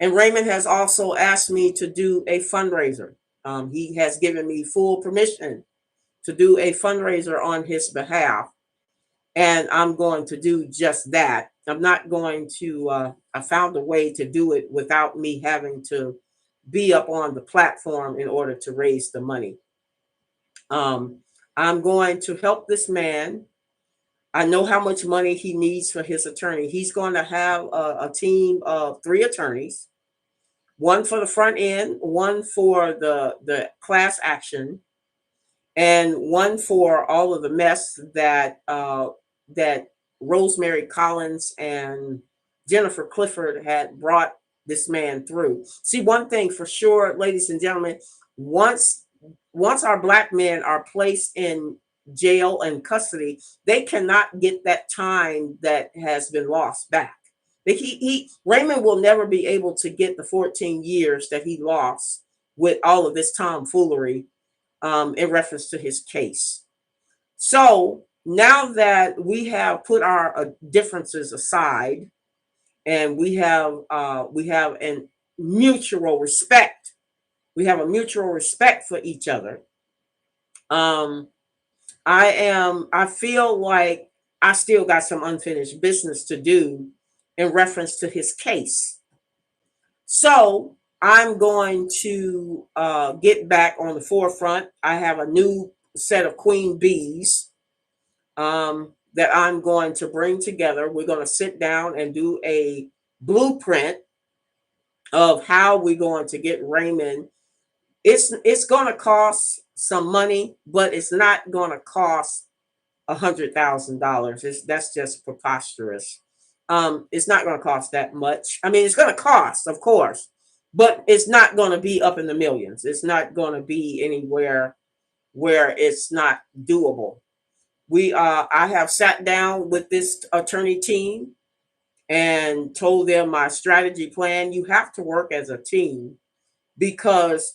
And Raymond has also asked me to do a fundraiser. He has given me full permission to do a fundraiser on his behalf, and I'm going to do just that. I'm not going to. I found a way to do it without me having to be up on the platform in order to raise the money. Um, I'm going to help this man. I know how much money he needs for his attorney. He's going to have a team of 3 attorneys, one for the front end, one for the class action, and one for all of the mess that Rosemary Collins and Jennifer Clifford had brought this man through. See, one thing for sure, ladies and gentlemen, once once our black men are placed in jail and custody, they cannot get that time that has been lost back. Raymond will never be able to get the 14 years that he lost with all of this tomfoolery in reference to his case. So now that we have put our differences aside, and we have an mutual respect, we have a mutual respect for each other. Um, I feel like I still got some unfinished business to do in reference to his case. So I'm going to get back on the forefront. I have a new set of queen bees that I'm going to bring together. We're going to sit down and do a blueprint of how we're going to get Raymond. It's going to cost some money, but it's not going to cost $100,000. That's just preposterous. It's not going to cost that much. I mean, it's going to cost, of course, but it's not going to be up in the millions. It's not going to be anywhere where it's not doable. I have sat down with this attorney team and told them my strategy plan. You have to work as a team because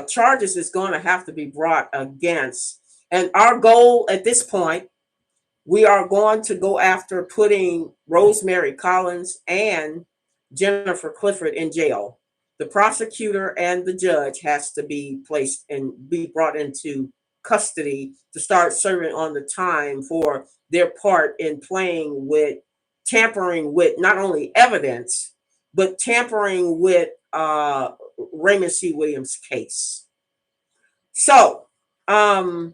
charges is going to have to be brought against. And our goal at this point, we are going to go after putting Rosemary Collins and Jennifer Clifford in jail. The prosecutor and the judge has to be placed and be brought into custody to start serving on the time for their part in playing with tampering with not only evidence but tampering with Raymond C. Williams' case. So, I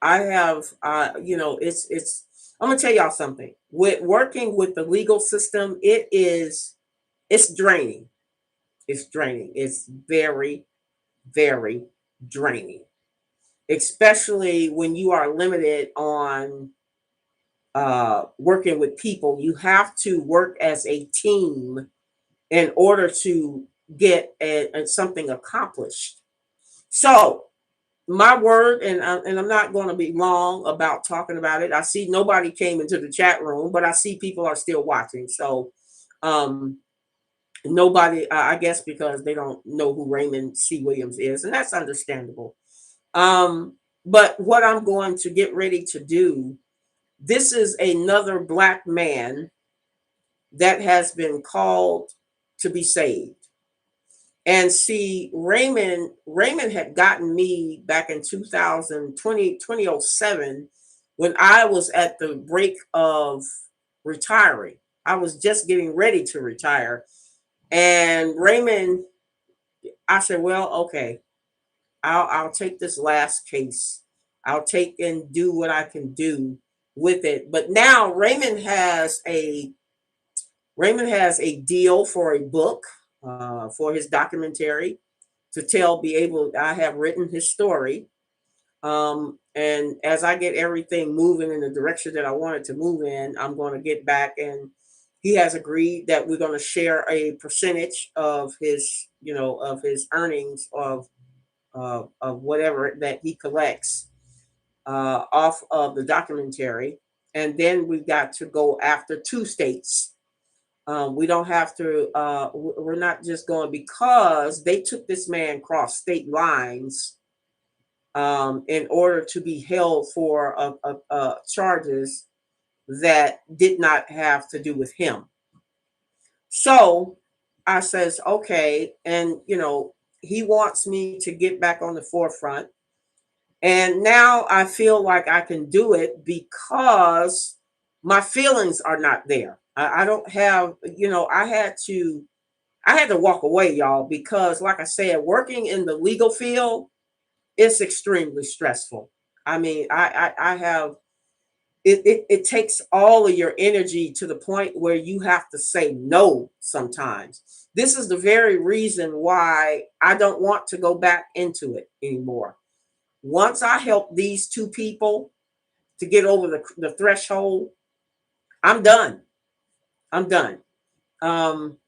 have it's I'm gonna tell y'all something. With working with the legal system, it's draining. It's draining. It's very, very draining. Especially when you are limited on working with people. You have to work as a team in order to get something accomplished. So my word, and I'm not going to be long about talking about it. I see nobody came into the chat room, but I see people are still watching. So um, nobody, I guess, because they don't know who Raymond C. Williams is, and that's understandable. But what I'm going to get ready to do, this is another Black man that has been called to be saved. And see, Raymond had gotten me back in 2007 when I was at the break of retiring. I was just getting ready to retire. And Raymond, I said, well, okay, I'll take this last case. I'll take and do what I can do with it. But now Raymond has a deal for a book for his documentary to be able. I have written his story, and as I get everything moving in the direction that I want it to move in, I'm going to get back, and he has agreed that we're going to share a percentage of his earnings of whatever that he collects off of the documentary, and then we've got to go after two states. We don't have to. We're not just going because they took this man cross state lines in order to be held for charges that did not have to do with him. So I says, okay, and he wants me to get back on the forefront, and now I feel like I can do it because my feelings are not there. I don't have, I had to walk away, y'all, because like I said, working in the legal field, it's extremely stressful. I mean, I have it takes all of your energy to the point where you have to say no sometimes. This is the very reason why I don't want to go back into it anymore. Once I help these two people to get over the threshold, I'm done. I'm done. Um,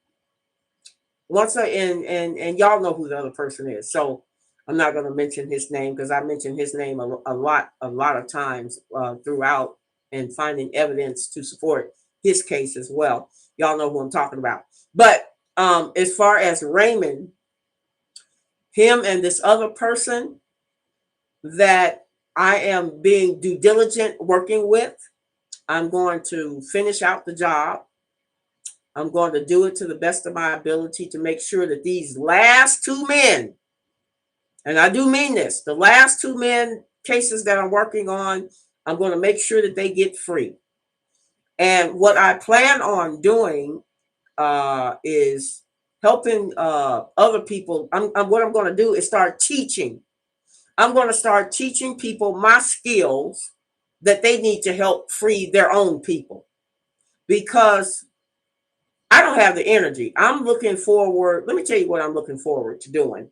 once I and y'all know who the other person is, so I'm not going to mention his name because I mentioned his name a lot of times throughout and finding evidence to support his case as well. Y'all know who I'm talking about. But as far as Raymond, him and this other person that I am being due diligent working with, I'm going to finish out the job. I'm going to do it to the best of my ability to make sure that these last two men, and I do mean this, the last two men cases that I'm working on, I'm going to make sure that they get free. And what I plan on doing is helping other people. What I'm going to do is start teaching. I'm going to start teaching people my skills that they need to help free their own people because I don't have the energy. I'm looking forward. Let me tell you what I'm looking forward to doing.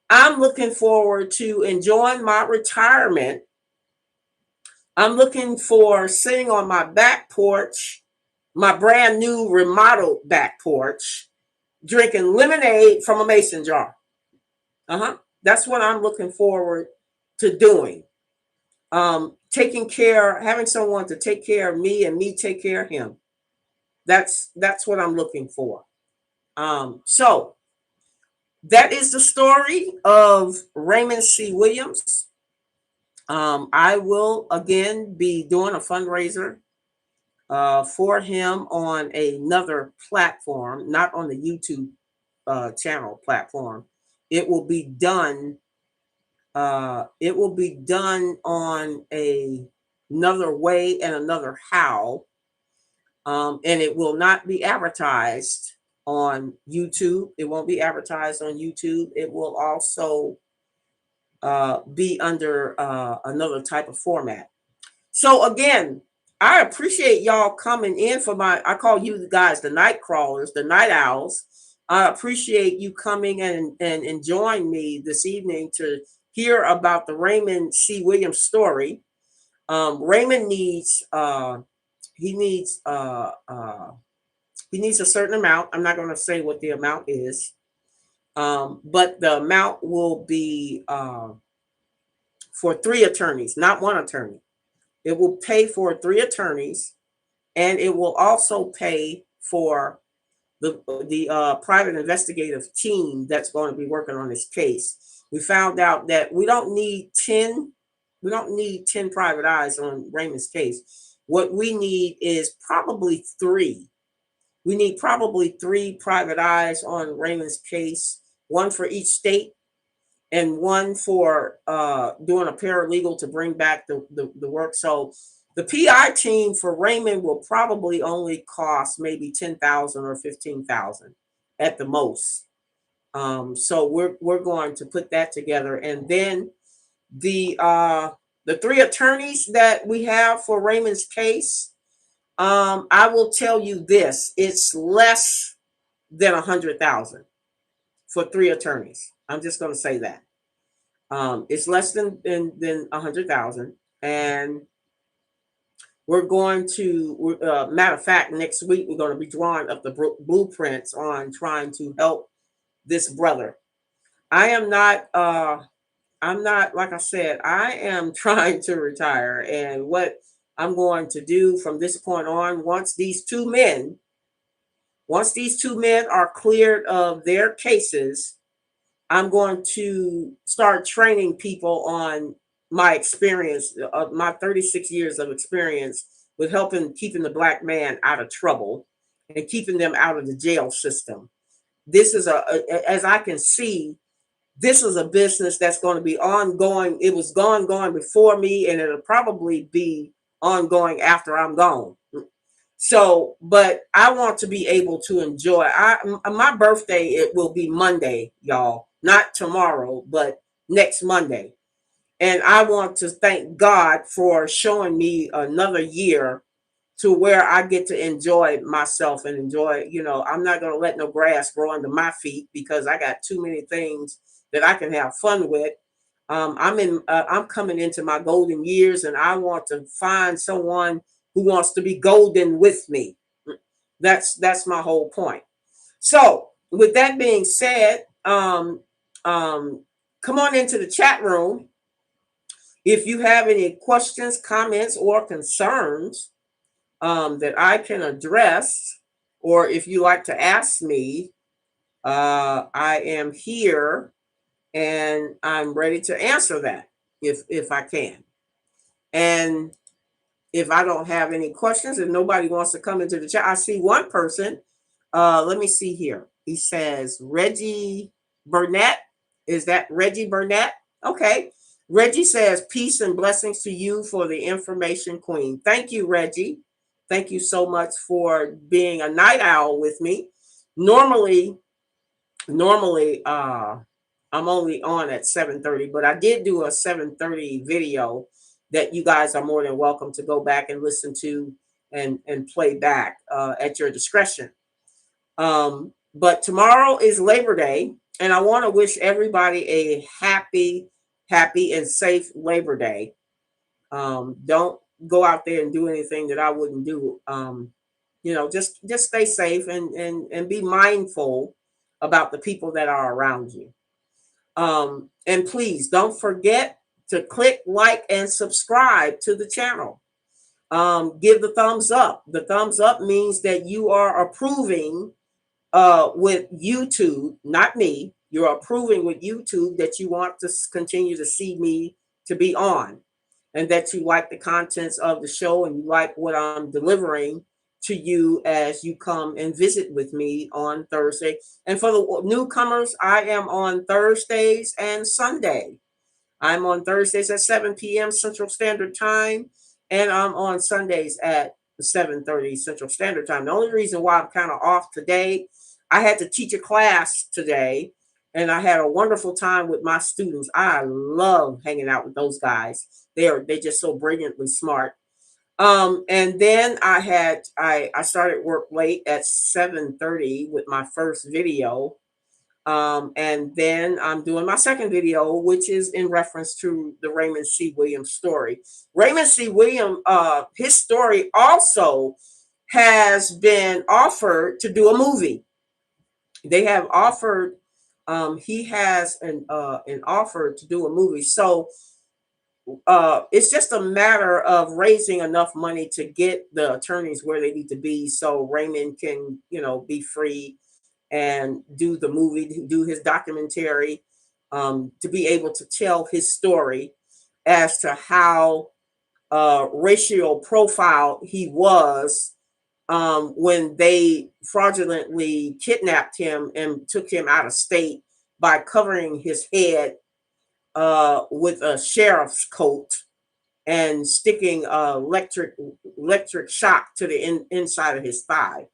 I'm looking forward to enjoying my retirement I'm looking for sitting on my back porch, my brand new remodeled back porch, drinking lemonade from a mason jar. That's what I'm looking forward to doing. Taking care, having someone to take care of me and me take care of him. That's what I'm looking for. So that is the story of Raymond C. Williams. I will again be doing a fundraiser for him on another platform, not on the YouTube channel platform. It will be done. It will be done on another way and another how, and it will not be advertised on YouTube. It won't be advertised on YouTube. It will also be under another type of format. So again, I appreciate y'all coming in for I call you guys the night crawlers, the night owls. I appreciate you coming and enjoying me this evening to hear about the Raymond C. Williams story. Raymond needs he needs he needs a certain amount. I'm not going to say what the amount is, but the amount will be for 3 attorneys, not 1 attorney. It will pay for 3 attorneys, and it will also pay for the private investigative team that's going to be working on this case. We found out that we don't need 10 private eyes on Raymond's case. What we need is probably 3. We need probably 3 private eyes on Raymond's case, 1 for each state and 1 for doing a paralegal to bring back the work. So the PI team for Raymond will probably only cost maybe $10,000 or $15,000 at the most. So we're going to put that together, and then the 3 attorneys that we have for Raymond's case. I will tell you this: it's less than 100,000 for 3 attorneys. I'm just going to say that. It's less than 100,000, and we're going to. Matter of fact, next week we're going to be drawing up the blueprints on trying to help this brother. I am not. I'm not, like I said, I am trying to retire, and what I'm going to do from this point on, once these two men are cleared of their cases, I'm going to start training people on my experience of my 36 years of experience with helping keeping the Black man out of trouble and keeping them out of the jail system. This is as I can see, this is a business that's going to be ongoing. It was going before me, and it'll probably be ongoing after I'm gone. So, but I want to be able to enjoy. My birthday, it will be Monday, y'all, not tomorrow, but next Monday. And I want to thank God for showing me another year to where I get to enjoy myself and enjoy, I'm not going to let no grass grow under my feet because I got too many things that I can have fun with. I'm coming into my golden years, and I want to find someone who wants to be golden with me. That's my whole point. So with that being said, come on into the chat room. If you have any questions, comments, or concerns that I can address, or if you like to ask me, I am here and I'm ready to answer that if I can. And if I don't have any questions, if nobody wants to come into the chat, I see one person. Let me see here. He says Reggie Burnett. Is that Reggie Burnett? Okay. Reggie says peace and blessings to you for the information queen. Thank you, Reggie. Thank you so much for being a night owl with me. Normally, I'm only on at 7:30, but I did do a 7:30 video that you guys are more than welcome to go back and listen to and play back at your discretion. But tomorrow is Labor Day, and I want to wish everybody a happy and safe Labor Day. Don't go out there and do anything that I wouldn't do. Just stay safe and be mindful about the people that are around you. And please don't forget to click like and subscribe to the channel. Give the thumbs up. The thumbs up means that you are approving with YouTube, not me. You're approving with YouTube that you want to continue to see me to be on, and that you like the contents of the show and you like what I'm delivering to you as you come and visit with me on Thursday. And for the newcomers, I am on Thursdays and Sunday. I'm on Thursdays at 7 p.m. Central Standard Time, and I'm on Sundays at 7:30 Central Standard Time. The only reason why I'm kind of off today, I had to teach a class today, and I had a wonderful time with my students. I love hanging out with those guys. They're just so brilliantly smart. And then I started work late at 7:30 with my first video, and then I'm doing my second video, which is in reference to the Raymond C. Williams story. Raymond C. Williams, his story also has been offered to do a movie. They have offered, he has an offer to do a movie. So it's just a matter of raising enough money to get the attorneys where they need to be so Raymond can, be free and do the movie, do his documentary, to be able to tell his story as to how racial profile he was when they fraudulently kidnapped him and took him out of state by covering his head with a sheriff's coat and sticking electric shock to the inside of his thigh.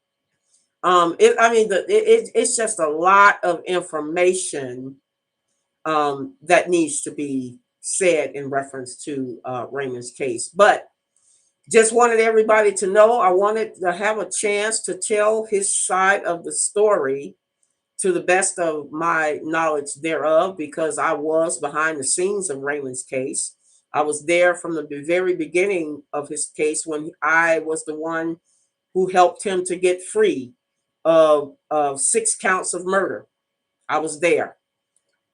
It's just a lot of information that needs to be said in reference to Raymond's case. But just wanted everybody to know, I wanted to have a chance to tell his side of the story to the best of my knowledge thereof, because I was behind the scenes of Raymond's case. I was there from the very beginning of his case when I was the one who helped him to get free of 6 counts of murder. I was there.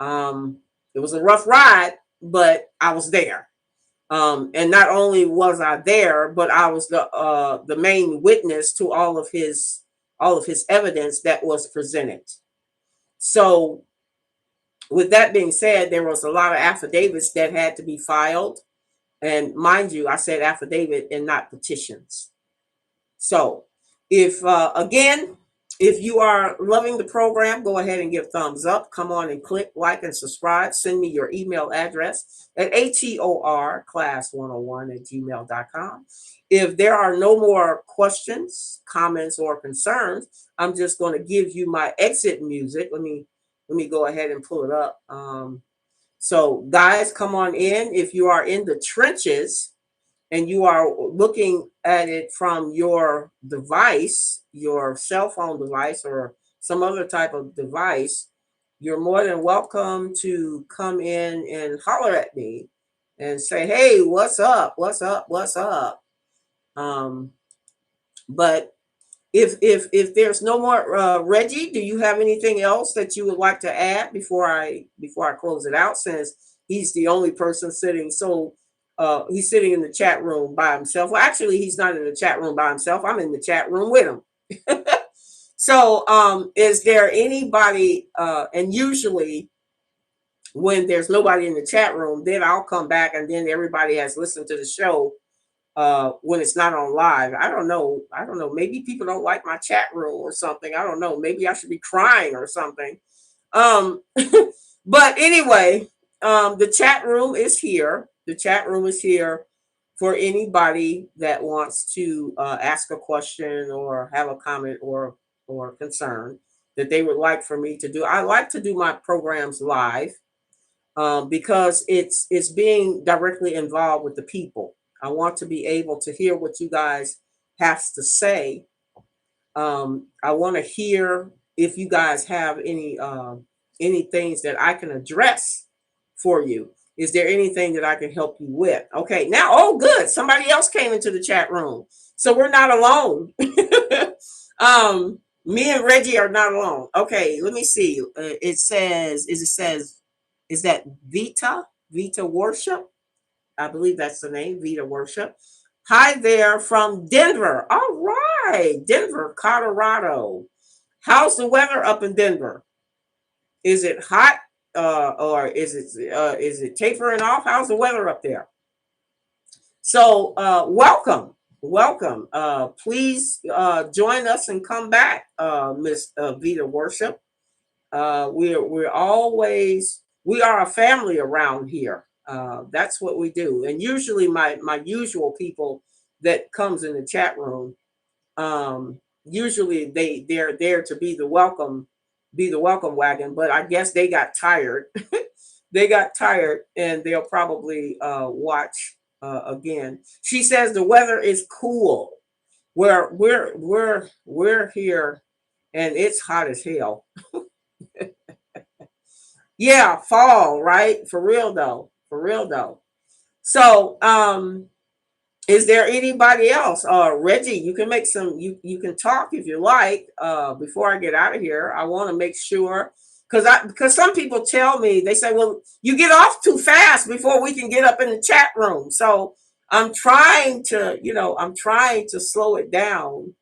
It was a rough ride, but I was there. And not only was I there, but I was the main witness to all of his evidence that was presented. So, with that being said, there was a lot of affidavits that had to be filed, and mind you, I said affidavit and not petitions. So, if again, if you are loving the program, go ahead and give thumbs up. Come on and click like and subscribe. Send me your email address at atorclass101@gmail.com. If there are no more questions, comments, or concerns, I'm just going to give you my exit music. Let me go ahead and pull it up. So guys, come on in. If you are in the trenches and you are looking at it from your device, your cell phone device or some other type of device, you're more than welcome to come in and holler at me and say, hey, what's up? What's up? What's up? But if there's no more, Reggie, do you have anything else that you would like to add before I close it out? Since he's the only person sitting, so he's sitting in the chat room by himself. Well, actually, he's not in the chat room by himself. I'm in the chat room with him. So, is there anybody? And usually, when there's nobody in the chat room, then I'll come back, and then everybody has listened to the show when it's not on live. I don't know. Maybe people don't like my chat room or something. I don't know. Maybe I should be crying or something. But anyway, the chat room is here. The chat room is here for anybody that wants to ask a question or have a comment or concern that they would like for me to do. I like to do my programs live because it's being directly involved with the people. I want to be able to hear what you guys have to say. I want to hear if you guys have any things that I can address for you. Is there anything that I can help you with? Okay, now, oh, good. Somebody else came into the chat room. So we're not alone. Me and Reggie are not alone. Okay, let me see. Is that Vita Worship? I believe that's the name, Vita Worship. Hi there from Denver. All right, Denver, Colorado. How's the weather up in Denver? Is it hot or is it tapering off? How's the weather up there? So welcome. Please join us and come back, Miss Vita Worship. We are a family around here. That's what we do. And usually my usual people that comes in the chat room, usually they're there to be the welcome wagon, but I guess they got tired. They got tired and they'll probably watch again. She says the weather is cool. We're here and it's hot as hell. Yeah, fall, right? For real though. For real though. So, is there anybody else? Reggie, you can make some. You can talk if you like. Before I get out of here, I want to make sure because some people tell me they say, "Well, you get off too fast before we can get up in the chat room." So I'm trying to slow it down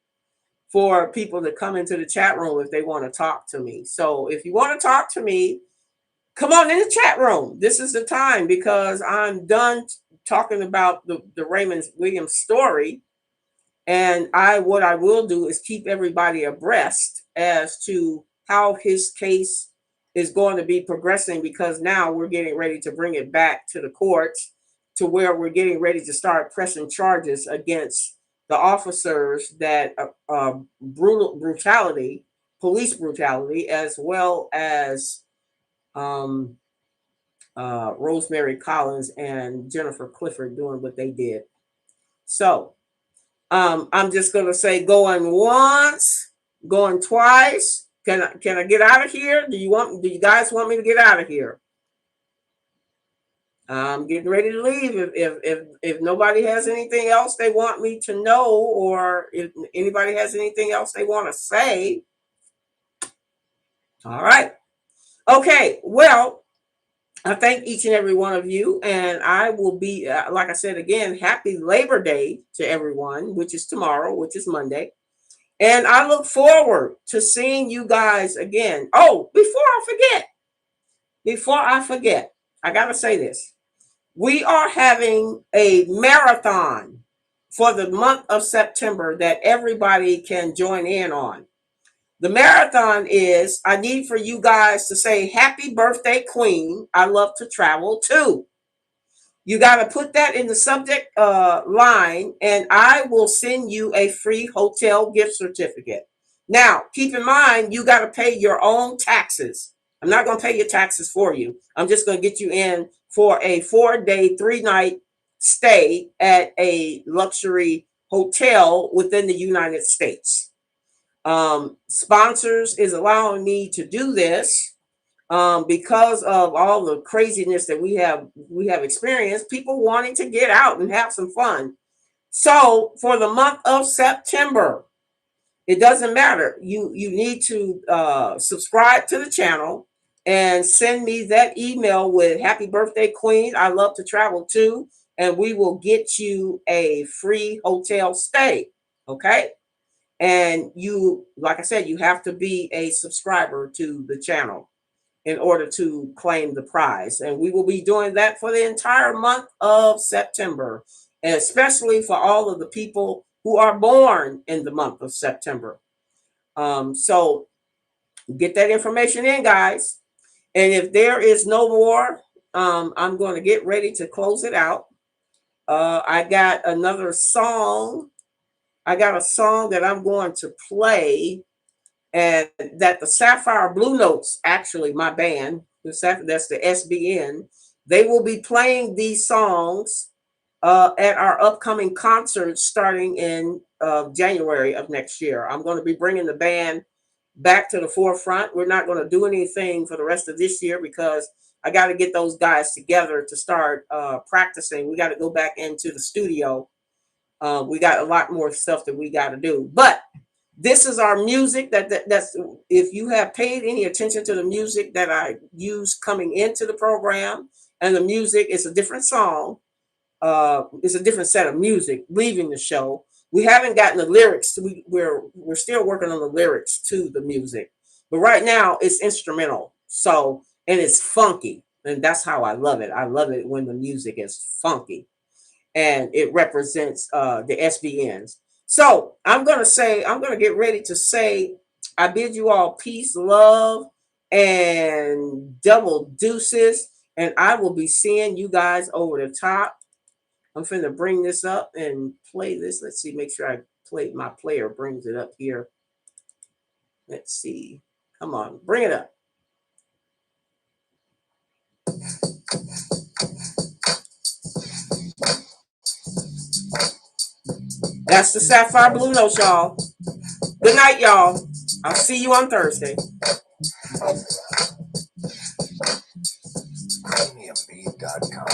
for people to come into the chat room if they want to talk to me. So if you want to talk to me, come on in the chat room. This is the time because I'm done talking about the Raymond Williams story. And what I will do is keep everybody abreast as to how his case is going to be progressing because now we're getting ready to bring it back to the courts to where we're getting ready to start pressing charges against the officers that brutality, police brutality, as well as um, Rosemary Collins and Jennifer Clifford doing what they did. So I'm just gonna say going once, going twice. Can I get out of here? Do you guys want me to get out of here? I'm getting ready to leave. If nobody has anything else they want me to know, or if anybody has anything else they want to say, all right. Okay. Well, I thank each and every one of you, and I will be, like I said again, happy Labor Day to everyone, which is tomorrow, which is Monday. And I look forward to seeing you guys again. Oh, before I forget, I got to say this. We are having a marathon for the month of September that everybody can join in on. The marathon is, I need for you guys to say, Happy Birthday, Queen. I love to travel too. You got to put that in the subject line, and I will send you a free hotel gift certificate. Now, keep in mind, you got to pay your own taxes. I'm not going to pay your taxes for you. I'm just going to get you in for a 4-day, 3-night stay at a luxury hotel within the United States. Sponsors is allowing me to do this because of all the craziness that we have experienced, people wanting to get out and have some fun. So for the month of September, it doesn't matter. You need to subscribe to the channel and send me that email with Happy Birthday, Queen. I love to travel too, and we will get you a free hotel stay. Okay. And like I said, you have to be a subscriber to the channel in order to claim the prize. And we will be doing that for the entire month of September, and especially for all of the people who are born in the month of September. So get that information in, guys. And if there is no more, I'm going to get ready to close it out. I got another song. I got a song that I'm going to play, and that the Sapphire Blue Notes, actually my band, that's the SBN, they will be playing these songs at our upcoming concert starting in January of next year. I'm going to be bringing the band back to the forefront. We're not going to do anything for the rest of this year because I got to get those guys together to start practicing. We got to go back into the studio. We got a lot more stuff that we got to do. But this is our music. That's if you have paid any attention to the music that I use coming into the program, and the music is a different song. It's a different set of music leaving the show. We haven't gotten the lyrics. We're still working on the lyrics to the music, but right now it's instrumental. So and it's funky, and that's how I love it. I love it when the music is funky, and it represents the SBNs. So I'm gonna get ready to say, I bid you all peace, love, and double deuces, and I will be seeing you guys over the top. I'm finna bring this up and play this. Let's see, make sure I play my player brings it up here. Let's see. Come on, bring it up. That's the Sapphire Blue Note, y'all. Good night, y'all. I'll see you on Thursday. Premiumbeat.com.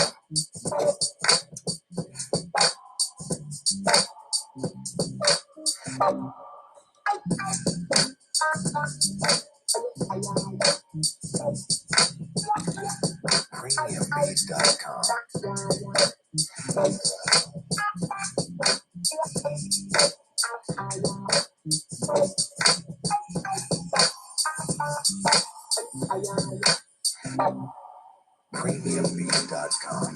Premiumbeat.com. Premiumbeat.com.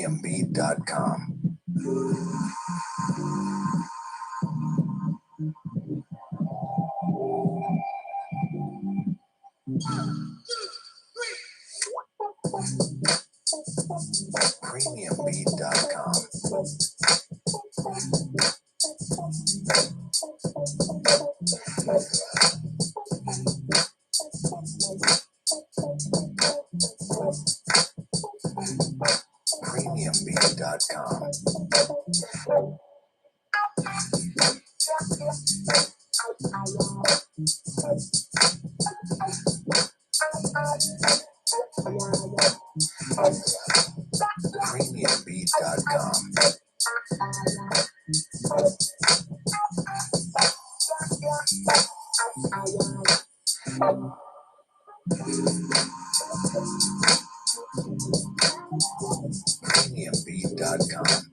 Premiumbeat.com. Premiumbeat.com. Premiumbeat.com. Premiumbeat.com. Premiumbeat.com. Premiumbeat.com.